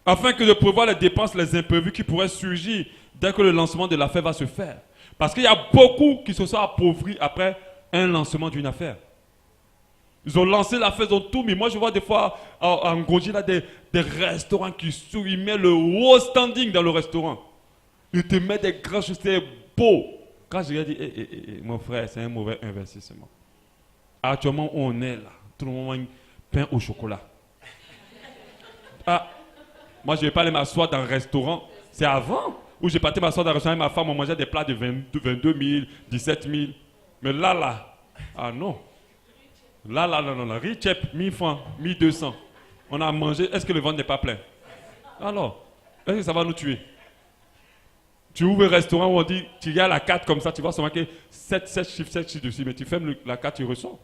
Afin que de prévoir les dépenses, les imprévus qui pourraient surgir dès que le lancement de l'affaire va se faire. Parce qu'il y a beaucoup qui se sont appauvris après un lancement d'une affaire. Ils ont lancé l'affaire, ils ont tout mis. Moi, je vois des fois en Goji, là, des restaurants qui s'ouvrent, ils mettent le haut standing dans le restaurant. Ils te mettent des grands choses, c'est beau. Quand je lui ai dit, mon frère, c'est un mauvais investissement. Actuellement, on est là. Tout le monde mange pain au chocolat. Ah, moi, je ne vais pas aller m'asseoir dans un restaurant. C'est avant où j'ai parti m'asseoir dans un restaurant et ma femme, on mangeait des plats de 22 000, 17 000. Mais là, ah non. Là, Richep, 1000 francs, 1200. On a mangé, est-ce que le ventre n'est pas plein? Alors, est-ce que ça va nous tuer? Tu ouvres un restaurant où on dit, tu regardes la carte comme ça, tu vois, c'est marqué 7 chiffres dessus, mais tu fermes la carte, tu ressors.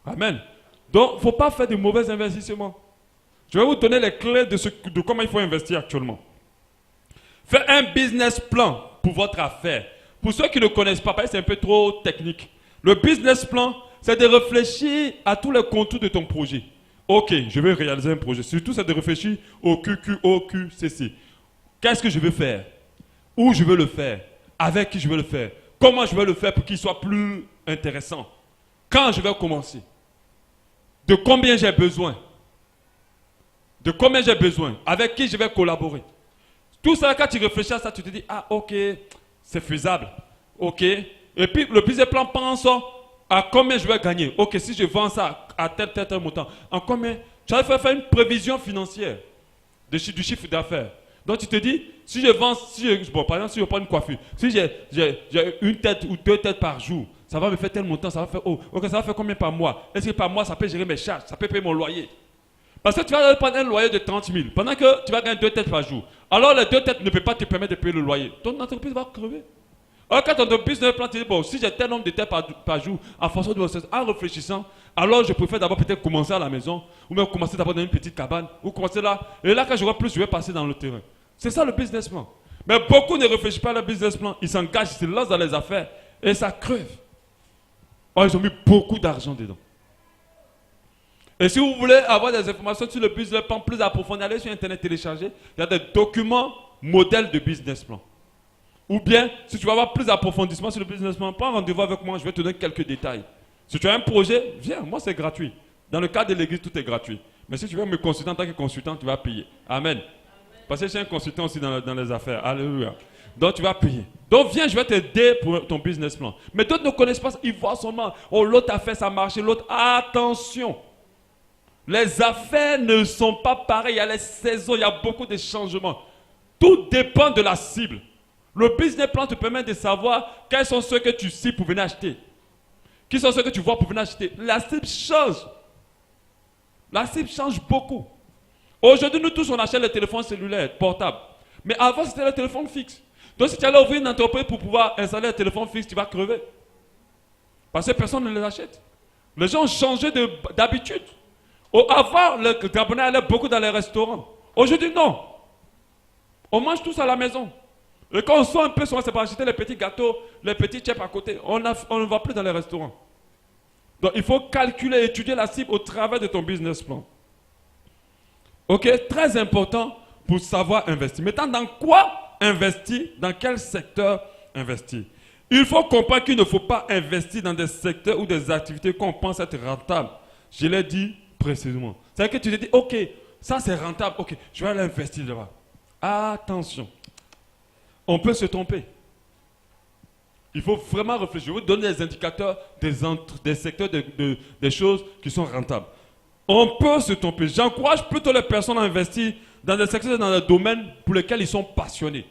Amen. Donc, il ne faut pas faire de mauvais investissements. Je vais vous donner les clés de comment il faut investir actuellement. Faites un business plan pour votre affaire. Pour ceux qui ne connaissent pas, c'est un peu trop technique. Le business plan, c'est de réfléchir à tous les contours de ton projet. Ok, je vais réaliser un projet. Surtout, c'est de réfléchir au QQOQCC. Qu'est-ce que je veux faire? Où je veux le faire? Avec qui je veux le faire? Comment je vais le faire pour qu'il soit plus intéressant? Quand je vais commencer? De combien j'ai besoin? De combien j'ai besoin? Avec qui je vais collaborer? Tout ça, quand tu réfléchis à ça, tu te dis, ah ok, c'est faisable. Ok. Et puis le business plan pense à combien je vais gagner. Ok, si je vends ça à tel montant, en combien? Tu vas faire une prévision financière du chiffre d'affaires. Donc tu te dis, si je vends, bon, par exemple, si je prends une coiffure, si j'ai une tête ou 2 têtes par jour, ça va me faire tel montant, ça va faire, ok, ça va faire combien par mois? Est-ce que par mois, ça peut gérer mes charges, ça peut payer mon loyer? Parce que tu vas prendre un loyer de 30 000, pendant que tu vas gagner 2 têtes par jour. Alors les 2 têtes ne peuvent pas te permettre de payer le loyer. Ton entreprise va crever. Alors quand ton entreprise ne plan, tu dis, bon, si j'ai tel nombre de têtes par jour, en fonction de mon stress, en réfléchissant, alors je préfère d'abord peut-être commencer à la maison, ou même commencer d'abord dans une petite cabane, ou commencer là, et là quand j'aurai plus, je vais passer dans le terrain. C'est ça le business plan. Mais beaucoup ne réfléchissent pas à le business plan, ils s'engagent, ils se lancent dans les affaires, et ça crève. Oh, ils ont mis beaucoup d'argent dedans. Et si vous voulez avoir des informations sur le business plan plus approfondies, allez sur Internet télécharger. Il y a des documents modèles de business plan. Ou bien, si tu veux avoir plus d'approfondissement sur le business plan, prends rendez-vous avec moi, je vais te donner quelques détails. Si tu as un projet, viens, moi c'est gratuit. Dans le cadre de l'église, tout est gratuit. Mais si tu veux me consulter en tant que consultant, tu vas payer. Amen. Parce que je suis un consultant aussi dans les affaires. Alléluia. Donc tu vas payer. Donc viens, je vais t'aider pour ton business plan. Mais d'autres ne connaissent pas ça. Ils voient seulement, oh l'autre a fait ça marcher, l'autre. Attention. Les affaires ne sont pas pareilles, il y a les saisons, il y a beaucoup de changements. Tout dépend de la cible. Le business plan te permet de savoir quels sont ceux que tu cibles pour venir acheter. Qui sont ceux que tu vois pour venir acheter. La cible change. La cible change beaucoup. Aujourd'hui, nous tous, on achète les téléphones cellulaires, portables. Mais avant, c'était le téléphone fixe. Donc, si tu allais ouvrir une entreprise pour pouvoir installer un téléphone fixe, tu vas crever. Parce que personne ne les achète. Les gens ont changé d'habitude. Avant, le Gabonais allait beaucoup dans les restaurants. Aujourd'hui, non. On mange tous à la maison. Et quand on sort un peu, c'est pour acheter les petits gâteaux, les petits chips à côté. On ne va plus dans les restaurants. Donc, il faut calculer et étudier la cible au travers de ton business plan. Ok, très important pour savoir investir. Maintenant, dans quoi investir? Dans quel secteur investir? Il faut comprendre qu'il ne faut pas investir dans des secteurs ou des activités qu'on pense être rentables. Je l'ai dit précisément. C'est-à-dire que tu te dis, ok, ça c'est rentable, ok, je vais aller investir là-bas. Attention, on peut se tromper. Il faut vraiment réfléchir. Je vais vous donner des indicateurs des secteurs, des choses qui sont rentables. On peut se tromper. J'encourage plutôt les personnes à investir dans des secteurs, dans des domaines pour lesquels ils sont passionnés,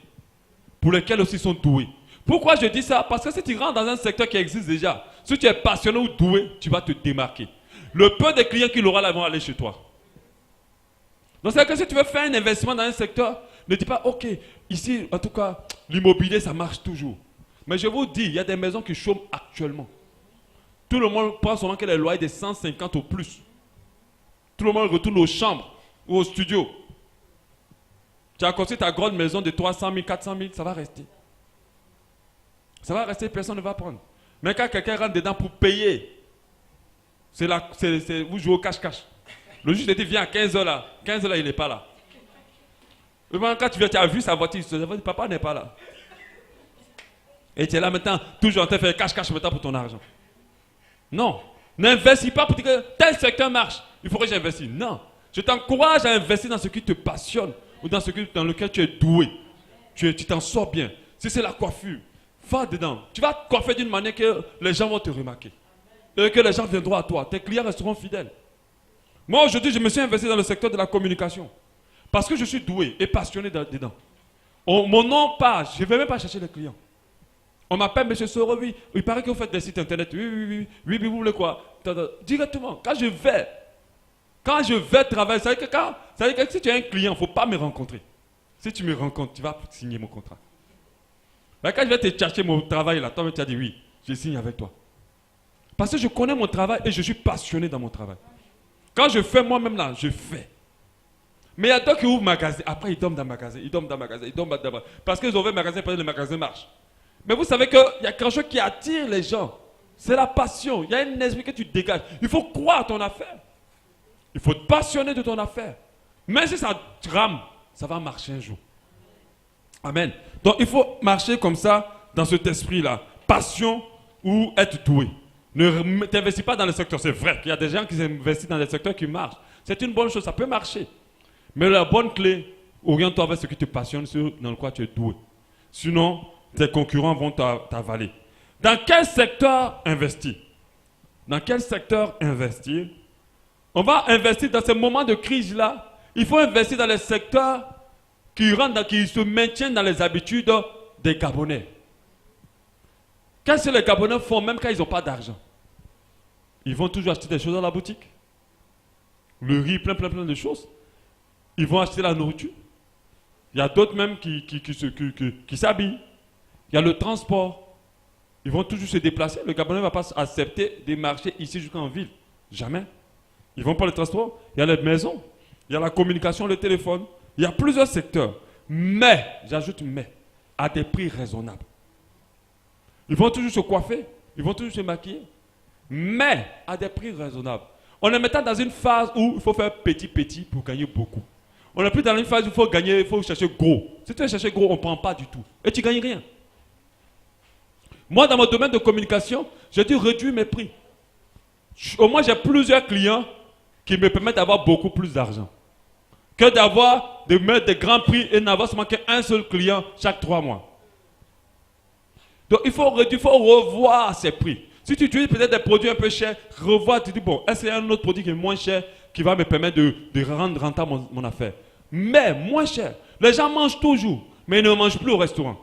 pour lesquels aussi ils sont doués. Pourquoi je dis ça? Parce que si tu rentres dans un secteur qui existe déjà, si tu es passionné ou doué, tu vas te démarquer. Le peu de clients qu'il aura là vont aller chez toi. Donc c'est que si tu veux faire un investissement dans un secteur, ne dis pas, ok, ici, en tout cas, l'immobilier, ça marche toujours. Mais je vous dis, il y a des maisons qui chôment actuellement. Tout le monde pense seulement que les loyers de 150 ou plus. Tout le monde retourne aux chambres ou au studio. Tu as construit ta grande maison de 300 000, 400 000, ça va rester. Ça va rester, personne ne va prendre. Mais quand quelqu'un rentre dedans pour payer, vous jouez au cache-cache. Le juge te dit, viens à 15h là. 15h là, il n'est pas là. Et quand tu viens, tu as vu sa voiture, tu te dis, papa n'est pas là. Et tu es là maintenant, toujours en train de faire cache-cache maintenant pour ton argent. Non. N'investis pas pour dire que tel secteur marche. Il faut que j'investisse. Non. Je t'encourage à investir dans ce qui te passionne ou dans lequel tu es doué. Tu t'en sors bien. Si c'est la coiffure, va dedans. Tu vas te coiffer d'une manière que les gens vont te remarquer. Et que les gens viendront à toi. Tes clients resteront fidèles. Moi, aujourd'hui, je me suis investi dans le secteur de la communication. Parce que je suis doué et passionné dedans. Mon nom passe. Je ne vais même pas chercher les clients. On m'appelle M. Soro, oui. Il paraît que vous faites des sites internet. Oui, vous voulez quoi? Directement, quand je vais travailler, ça veut dire que si tu es un client, il ne faut pas me rencontrer. Si tu me rencontres, tu vas signer mon contrat. Mais quand je vais te chercher mon travail, là, toi, tu as dit oui, je signe avec toi. Parce que je connais mon travail et je suis passionné dans mon travail. Quand je fais moi-même là, je fais. Mais il y a d'autres qui ouvrent magasin. Après, ils dorment dans le magasin. Parce qu'ils ont ouvert le magasin, parce que le magasin marche. Mais vous savez qu'il y a quelque chose qui attire les gens. C'est la passion. Il y a un esprit que tu dégages. Il faut croire à ton affaire. Il faut te passionner de ton affaire. Même si ça rame, ça va marcher un jour. Amen. Donc il faut marcher comme ça, dans cet esprit-là. Passion ou être doué. Ne t'investis pas dans le secteur. C'est vrai qu'il y a des gens qui s'investissent dans les secteurs qui marchent. C'est une bonne chose, ça peut marcher. Mais la bonne clé, oriente-toi vers ce qui te passionne, dans quoi tu es doué. Sinon, tes concurrents vont t'avaler. Dans quel secteur investir? Dans quel secteur investir? On va investir dans ces moments de crise-là. Il faut investir dans les secteurs qui se maintiennent dans les habitudes des Gabonais. Qu'est-ce que les Gabonais font même quand ils n'ont pas d'argent? Ils vont toujours acheter des choses dans la boutique. Le riz, plein de choses. Ils vont acheter la nourriture. Il y a d'autres même qui s'habillent. Il y a le transport. Ils vont toujours se déplacer. Le Gabonais ne va pas accepter de marcher ici jusqu'en ville. Jamais. Ils vont pas le transport. Il y a les maisons. Il y a la communication, le téléphone. Il y a plusieurs secteurs. Mais, j'ajoute mais, à des prix raisonnables. Ils vont toujours se coiffer. Ils vont toujours se maquiller. Mais, à des prix raisonnables. On est maintenant dans une phase où il faut faire petit pour gagner beaucoup. On n'est plus dans une phase où il faut gagner, il faut chercher gros. Si tu veux chercher gros, on ne prend pas du tout. Et tu ne gagnes rien. Moi, dans mon domaine de communication, j'ai dû réduire mes prix. Au moins, j'ai plusieurs clients qui me permettent d'avoir beaucoup plus d'argent. Que de mettre des grands prix et n'avoir seulement qu'un seul client chaque 3 mois. Donc, il faut revoir ces prix. Si tu utilises peut-être des produits un peu chers, revois, tu dis, bon, est-ce qu'il y a un autre produit qui est moins cher qui va me permettre de rendre rentable mon affaire? Mais moins cher. Les gens mangent toujours, mais ils ne mangent plus au restaurant.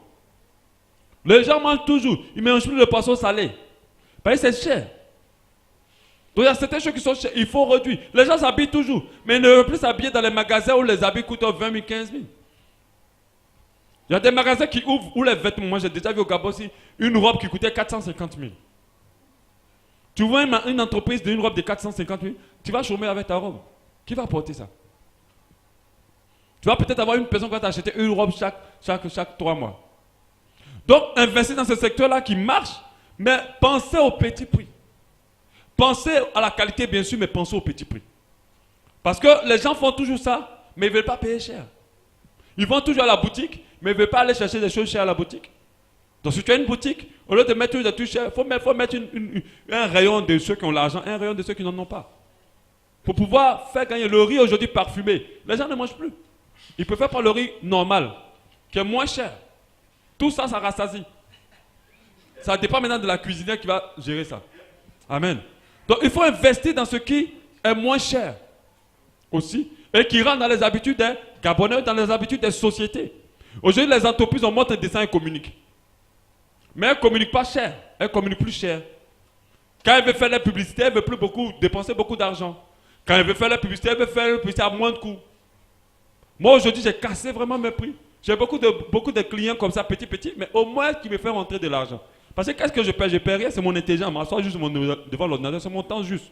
Les gens mangent toujours, ils ne mangent plus le poisson salé. Parce que c'est cher. Donc il y a certaines choses qui sont chères, il faut réduire. Les gens s'habillent toujours, mais ils ne veulent plus s'habiller dans les magasins où les habits coûtent 20 000, 15 000. Il y a des magasins qui ouvrent où les vêtements, moi j'ai déjà vu au Gabon aussi, une robe qui coûtait 450 000. Tu vois une entreprise d'une robe de 450 000, tu vas chômer avec ta robe. Qui va porter ça? Tu vas peut-être avoir une personne qui va t'acheter une robe chaque 3 mois. Donc, investir dans ce secteur-là qui marche, mais pensez au petit prix. Pensez à la qualité, bien sûr, mais pensez au petit prix. Parce que les gens font toujours ça, mais ils ne veulent pas payer cher. Ils vont toujours à la boutique, mais ils ne veulent pas aller chercher des choses chères à la boutique. Donc, si tu as une boutique, au lieu de mettre des trucs chers, il faut mettre un rayon de ceux qui ont l'argent, un rayon de ceux qui n'en ont pas. Pour pouvoir faire gagner le riz aujourd'hui parfumé. Les gens ne mangent plus. Ils préfèrent prendre le riz normal, qui est moins cher. Tout ça, ça rassasie. Ça dépend maintenant de la cuisinière qui va gérer ça. Amen. Donc, il faut investir dans ce qui est moins cher aussi et qui rentre dans les habitudes des Gabonais, dans les habitudes des sociétés. Aujourd'hui, les entreprises, on monte un dessin et communiquent. Mais elles ne communiquent pas cher. Elles communiquent plus cher. Quand elles veulent faire la publicité, elles ne veulent plus dépenser beaucoup d'argent. Quand elles veulent faire la publicité, elles veulent faire la publicité à moins de coûts. Moi, aujourd'hui, j'ai cassé vraiment mes prix. J'ai beaucoup de clients comme ça, petits, mais au moins qui me font rentrer de l'argent. Parce que qu'est-ce que je paie? Je ne paie rien, c'est mon intelligence. Je m'assois juste devant l'ordinateur, c'est mon temps juste.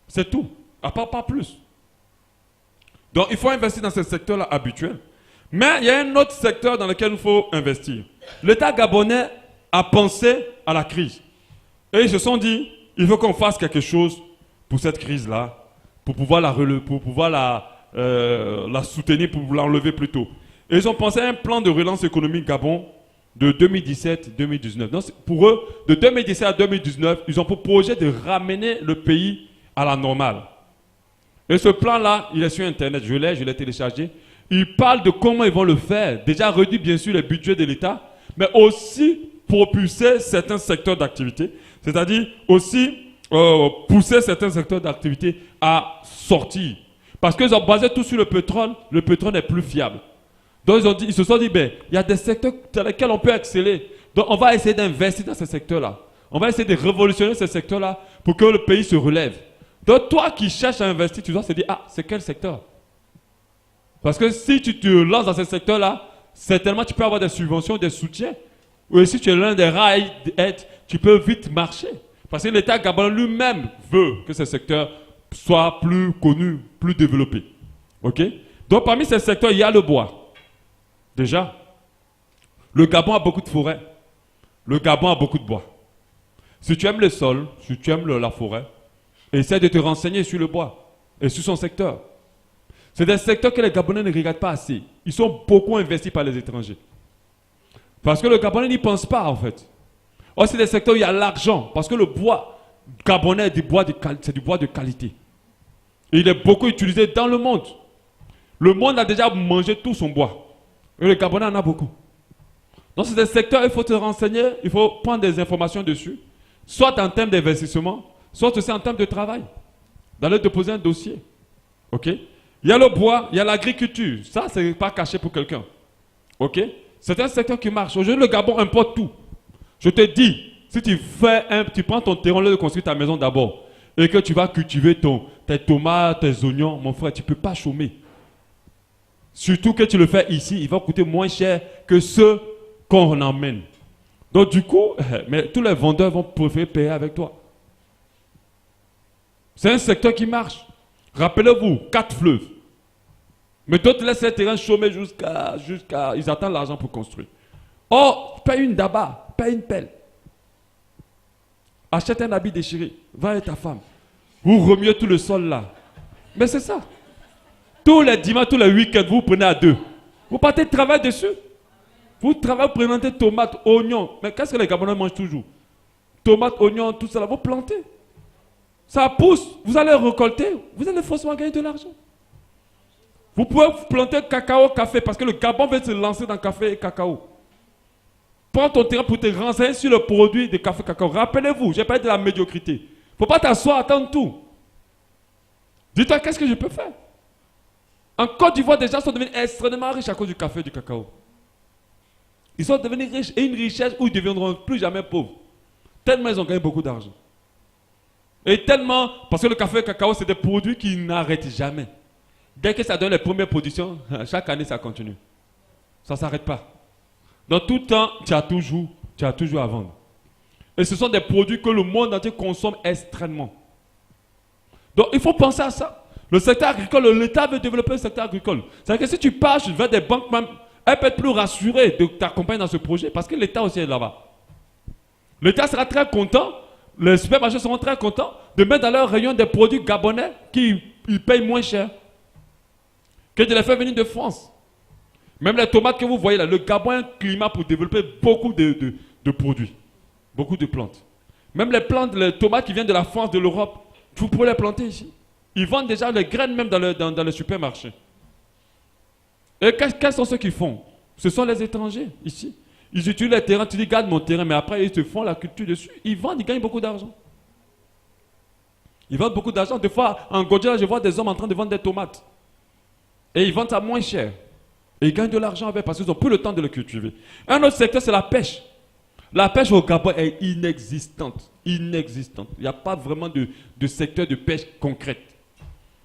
C'est tout. À part pas plus. Donc, il faut investir dans ce secteur-là habituel. Mais il y a un autre secteur dans lequel il faut investir. L'État gabonais a pensé à la crise. Et ils se sont dit, il faut qu'on fasse quelque chose pour cette crise-là, pour pouvoir la relever, pour pouvoir la soutenir, pour l'enlever plus tôt. Et ils ont pensé à un plan de relance économique Gabon de 2017-2019. Donc pour eux, de 2017 à 2019, ils ont pour projet de ramener le pays à la normale. Et ce plan-là, il est sur Internet, je l'ai téléchargé. Il parle de comment ils vont le faire. Déjà réduire bien sûr les budgets de l'État, mais aussi propulser certains secteurs d'activité. C'est-à-dire aussi pousser certains secteurs d'activité à sortir. Parce qu'ils ont basé tout sur le pétrole est plus fiable. Donc ils se sont dit, il y a des secteurs dans lesquels on peut exceller. Donc on va essayer d'investir dans ce secteur-là. On va essayer de révolutionner ce secteur-là pour que le pays se relève. Donc toi qui cherches à investir, tu dois te dire, ah, c'est quel secteur? Parce que si tu te lances dans ce secteur-là, certainement tu peux avoir des subventions, des soutiens. Ou si tu es l'un des rares aides, tu peux vite marcher. Parce que l'État gabonais lui-même veut que ce secteur soit plus connu, plus développé. Ok? Donc parmi ces secteurs, il y a le bois. Déjà, le Gabon a beaucoup de forêts. Le Gabon a beaucoup de bois. Si tu aimes le sol, si tu aimes la forêt, essaie de te renseigner sur le bois et sur son secteur. C'est des secteurs que les Gabonais ne regardent pas assez. Ils sont beaucoup investis par les étrangers. Parce que le Gabonais n'y pense pas en fait. Or, c'est des secteurs où il y a l'argent. Parce que le bois gabonais c'est du bois de qualité. Et il est beaucoup utilisé dans le monde. Le monde a déjà mangé tout son bois. Et le Gabonais en a beaucoup. Donc, c'est des secteurs, il faut te renseigner, il faut prendre des informations dessus. Soit en termes d'investissement, soit aussi en termes de travail. D'aller déposer un dossier. Ok? Il y a le bois, il y a l'agriculture. Ça, ce n'est pas caché pour quelqu'un. Ok? C'est un secteur qui marche. Aujourd'hui, le Gabon importe tout. Je te dis, si tu prends ton terrain de construire ta maison d'abord et que tu vas cultiver tes tomates, tes oignons, mon frère, tu ne peux pas chômer. Surtout que tu le fais ici, il va coûter moins cher que ceux qu'on emmène. Donc du coup, mais tous les vendeurs vont préférer payer avec toi. C'est un secteur qui marche. Rappelez-vous, 4 fleuves. Mais d'autres laissent les terrains chômer jusqu'à... Ils attendent l'argent pour construire. Oh, paye une daba, paye une pelle. Achète un habit déchiré, va avec ta femme. Vous remuez tout le sol là. Mais c'est ça. Tous les dimanches, tous les week-ends, vous prenez à 2. Vous partez travailler dessus. Vous travaillez, vous prenez des tomates, oignons. Mais qu'est-ce que les Gabonais mangent toujours? Tomates, oignons, tout ça là, vous plantez. Ça pousse, vous allez récolter, vous allez forcément gagner de l'argent. Vous pouvez planter cacao, café, parce que le Gabon veut se lancer dans café et cacao. Prends ton terrain pour te renseigner sur le produit de café cacao. Rappelez-vous, j'ai parlé de la médiocrité. Il ne faut pas t'asseoir, attendre tout. Dis-toi, qu'est-ce que je peux faire? En Côte d'Ivoire, des gens sont devenus extrêmement riches à cause du café et du cacao. Ils sont devenus riches et une richesse où ils ne deviendront plus jamais pauvres. Tellement ils ont gagné beaucoup d'argent. Et tellement, parce que le café et le cacao, c'est des produits qui n'arrêtent jamais. Dès que ça donne les premières productions, chaque année ça continue. Ça ne s'arrête pas. Dans tout temps, tu as toujours à vendre. Et ce sont des produits que le monde entier consomme extrêmement. Donc il faut penser à ça. Le secteur agricole, l'État veut développer le secteur agricole. C'est-à-dire que si tu pars vers des banques, même, elles peuvent être plus rassurées de t'accompagner dans ce projet parce que l'État aussi est là-bas. L'État sera très content, les supermarchés seront très contents de mettre dans leur rayon des produits gabonais qui payent moins cher que de les faire venir de France. Même les tomates que vous voyez là, le Gabon a un climat pour développer beaucoup de produits, beaucoup de plantes. Même les tomates qui viennent de la France, de l'Europe, vous pouvez les planter ici. Ils vendent déjà les graines même dans les supermarchés. Et quels sont ceux qui font? Ce sont les étrangers ici. Ils utilisent les terrains, tu dis garde mon terrain, mais après ils te font la culture dessus. Ils vendent, ils gagnent beaucoup d'argent. Ils vendent beaucoup d'argent. Des fois, en Gondia, je vois des hommes en train de vendre des tomates. Et ils vendent ça moins cher. Et ils gagnent de l'argent avec parce qu'ils n'ont plus le temps de le cultiver. Un autre secteur, c'est la pêche. La pêche au Gabon est inexistante. Inexistante. Il n'y a pas vraiment de secteur de pêche concrète.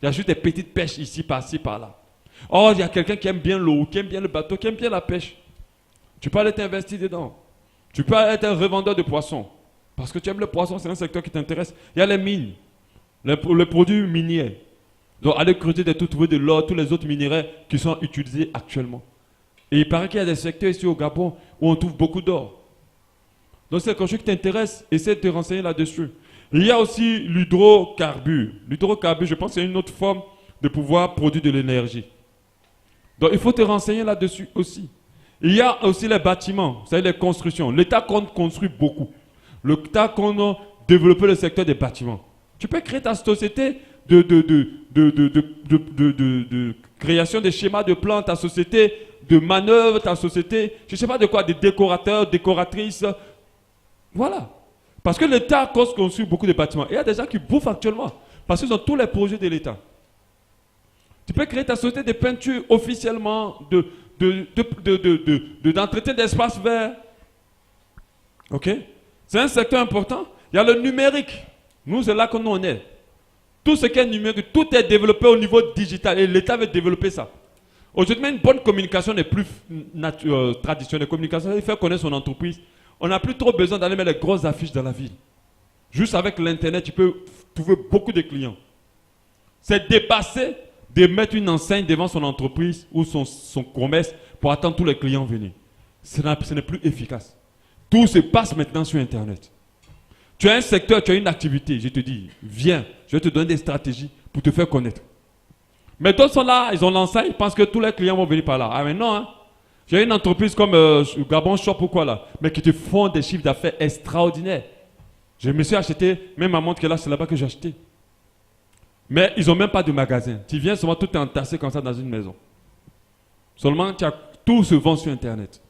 Il y a juste des petites pêches ici, par-ci, par-là. Or, il y a quelqu'un qui aime bien l'eau, qui aime bien le bateau, qui aime bien la pêche. Tu peux aller t'investir dedans. Tu peux être un revendeur de poissons. Parce que tu aimes le poisson, c'est un secteur qui t'intéresse. Il y a les mines, les produits miniers. Donc, allez creuser des trous, trouver de l'or, tous les autres minéraux qui sont utilisés actuellement. Et il paraît qu'il y a des secteurs ici au Gabon où on trouve beaucoup d'or. Donc, c'est quelque chose qui t'intéresse, essaie de te renseigner là-dessus. Il y a aussi l'hydrocarbure. L'hydrocarbure, je pense, c'est une autre forme de pouvoir produire de l'énergie. Donc, il faut te renseigner là-dessus aussi. Il y a aussi les bâtiments, c'est-à-dire les constructions. L'État compte construire beaucoup. L'État compte développer le secteur des bâtiments. Tu peux créer ta société de création des schémas de plans, ta société de manœuvre, ta société, je ne sais pas de quoi, des décorateurs, décoratrices. Voilà. Parce que l'État construit beaucoup de bâtiments. Et il y a des gens qui bouffent actuellement. Parce qu'ils ont tous les projets de l'État. Tu peux créer ta société de peinture officiellement, d'entretien d'espace vert. Ok? C'est un secteur important. Il y a le numérique. Nous, c'est là que nous on est. Tout ce qui est numérique, tout est développé au niveau digital et l'État veut développer ça. Aujourd'hui, une bonne communication n'est plus traditionnelle. Communication, il fait connaître son entreprise. On n'a plus trop besoin d'aller mettre les grosses affiches dans la ville. Juste avec l'Internet, tu peux trouver beaucoup de clients. C'est dépassé de mettre une enseigne devant son entreprise ou son commerce pour attendre tous les clients venir. Ce n'est plus efficace. Tout se passe maintenant sur Internet. Tu as un secteur, tu as une activité, je te dis, viens, je vais te donner des stratégies pour te faire connaître. Mais d'autres sont là, ils ont lancé, ils pensent que tous les clients vont venir par là. Ah mais non, hein. J'ai une entreprise comme Gabon Shop ou quoi là, mais qui te font des chiffres d'affaires extraordinaires. Je me suis acheté, même ma montre qui est là, c'est là-bas que j'ai acheté. Mais ils n'ont même pas de magasin. Tu viens seulement, tout est entassé comme ça dans une maison. Seulement, tout se vend sur Internet.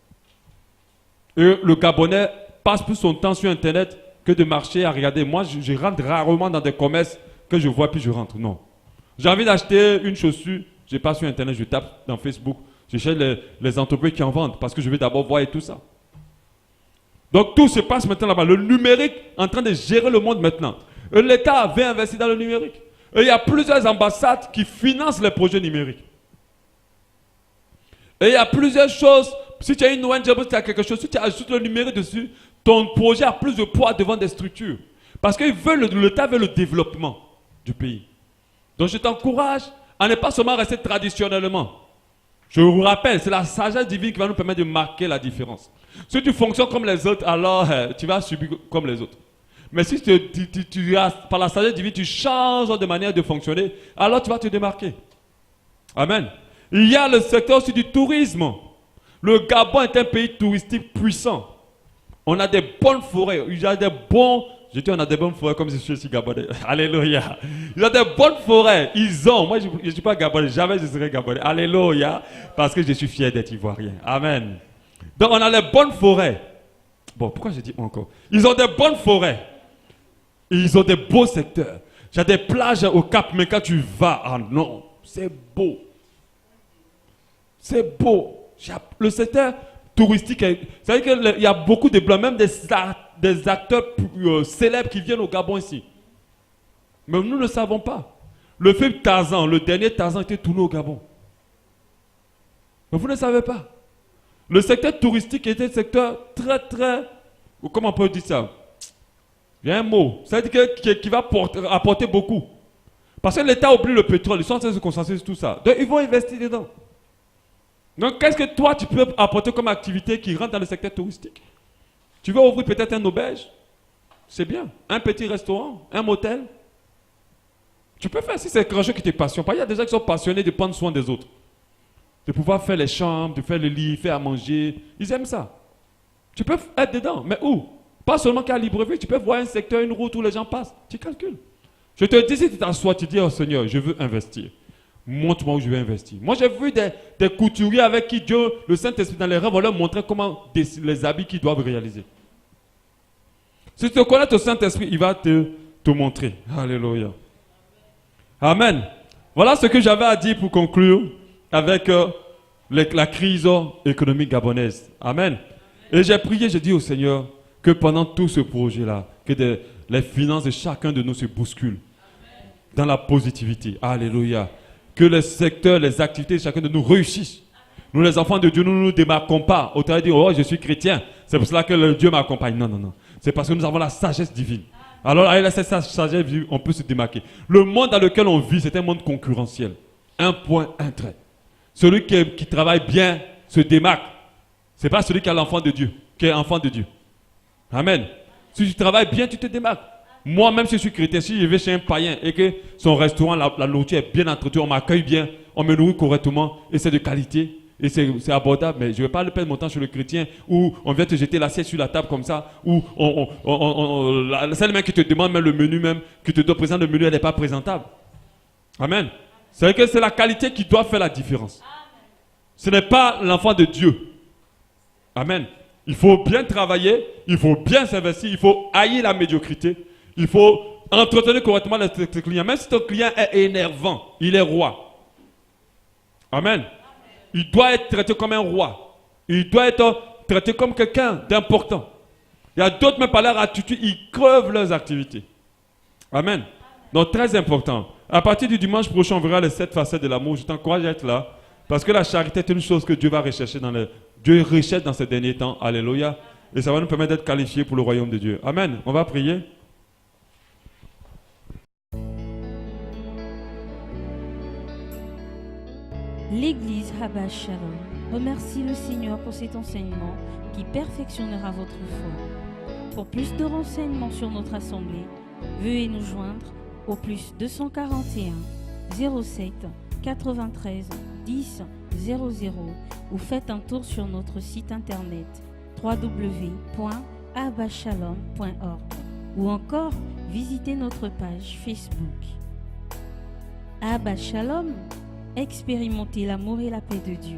Et le Gabonais passe plus son temps sur Internet que de marcher à regarder. Moi, je rentre rarement dans des commerces que je vois puis je rentre. Non. J'ai envie d'acheter une chaussure, je passe sur Internet, je tape dans Facebook, je cherche les entreprises qui en vendent parce que je vais d'abord voir et tout ça. Donc tout se passe maintenant là-bas. Le numérique est en train de gérer le monde maintenant. L'État veut investir dans le numérique. Et il y a plusieurs ambassades qui financent les projets numériques. Et il y a plusieurs choses. Si tu as une ONG, si tu as quelque chose, si tu ajoutes le numérique dessus, ton projet a plus de poids devant des structures. Parce que l'État veut le développement du pays. Donc je t'encourage à ne pas seulement rester traditionnellement. Je vous rappelle, c'est la sagesse divine qui va nous permettre de marquer la différence. Si tu fonctionnes comme les autres, alors tu vas subir comme les autres. Mais si par la sagesse divine, tu changes de manière de fonctionner, alors tu vas te démarquer. Amen. Il y a le secteur aussi du tourisme. Le Gabon est un pays touristique puissant. On a des bonnes forêts, il y a des bons... Je dis on a des bonnes forêts comme si je suis ici Gabonais. Alléluia. Il y a des bonnes forêts. Moi je ne suis pas Gabonais, jamais je serai Gabonais. Alléluia. Parce que je suis fier d'être Ivoirien. Amen. Donc on a les bonnes forêts. Bon, pourquoi je dis encore? Ils ont des bonnes forêts. Et ils ont des beaux secteurs. J'ai des plages au Cap, mais quand tu vas, ah non, c'est beau. C'est beau. Le secteur touristique, c'est-à-dire qu'il y a beaucoup de blancs, même des acteurs célèbres qui viennent au Gabon ici. Mais nous ne savons pas. Le film Tarzan, le dernier Tarzan était tourné au Gabon. Mais vous ne savez pas. Le secteur touristique était un secteur très, comment on peut dire ça? Il y a un mot, c'est-à-dire qui va apporter beaucoup. Parce que l'État oublie le pétrole, ils sont en train de se concentrer sur tout ça. Donc ils vont investir dedans. Donc qu'est-ce que toi tu peux apporter comme activité qui rentre dans le secteur touristique? Tu veux ouvrir peut-être un auberge? C'est bien. Un petit restaurant, un motel. Tu peux faire si c'est quelque chose qui te passionne. Il y a des gens qui sont passionnés de prendre soin des autres. De pouvoir faire les chambres, de faire le lit, faire à manger. Ils aiment ça. Tu peux être dedans, mais où? Pas seulement qu'à Libreville, tu peux voir un secteur, une route où les gens passent. Tu calcules. Je te dis, si tu t'assois, tu dis, oh Seigneur, je veux investir. Montre-moi où je vais investir. Moi, j'ai vu des couturiers avec qui Dieu, le Saint-Esprit, dans les rêves, on leur montrait comment les habits qu'ils doivent réaliser. Si tu connais le Saint-Esprit, il va te montrer. Alléluia. Amen. Voilà ce que j'avais à dire pour conclure avec la crise économique gabonaise. Amen. Et j'ai prié, j'ai dit au Seigneur que pendant tout ce projet-là, que les finances de chacun de nous se bousculent dans la positivité. Alléluia. Que les secteurs, les activités de chacun de nous réussissent. Nous, les enfants de Dieu, nous ne nous démarquons pas. Autant dire, oh, je suis chrétien. C'est pour cela que le Dieu m'accompagne. Non, non, non. C'est parce que nous avons la sagesse divine. Alors, avec cette sagesse divine, on peut se démarquer. Le monde dans lequel on vit, c'est un monde concurrentiel. Un point, un trait. Celui qui travaille bien se démarque. Ce n'est pas celui qui a l'enfant de Dieu, qui est enfant de Dieu. Amen. Si tu travailles bien, tu te démarques. Moi, même si je suis chrétien, si je vais chez un païen et que son restaurant, la nourriture est bien entretenue, on m'accueille bien, on me nourrit correctement et c'est de qualité et c'est abordable, mais je ne vais pas le perdre mon temps sur le chrétien où on vient te jeter l'assiette sur la table comme ça, où celle même qui te demande même le menu même, qui te doit présenter le menu, elle n'est pas présentable. Amen. C'est que c'est la qualité qui doit faire la différence. Ce n'est pas l'enfant de Dieu. Amen. Il faut bien travailler, il faut bien s'investir, il faut haïr la médiocrité. Il faut entretenir correctement les clients. Même si ton client est énervant, il est roi. Amen. Il doit être traité comme un roi. Il doit être traité comme quelqu'un d'important. Il y a d'autres, même par leur attitude, ils crevent leurs activités. Amen. Donc, très important. À partir du dimanche prochain, on verra les 7 facettes de l'amour. Je t'encourage à être là. Parce que la charité est une chose que Dieu va rechercher Dieu recherche dans ces derniers temps. Alléluia. Et ça va nous permettre d'être qualifiés pour le royaume de Dieu. Amen. On va prier. L'Église Abba Shalom remercie le Seigneur pour cet enseignement qui perfectionnera votre foi. Pour plus de renseignements sur notre assemblée, veuillez nous joindre au plus 241 07 93 10 00 ou faites un tour sur notre site internet www.abbashalom.org ou encore visitez notre page Facebook. Abba Shalom, expérimentez l'amour et la paix de Dieu.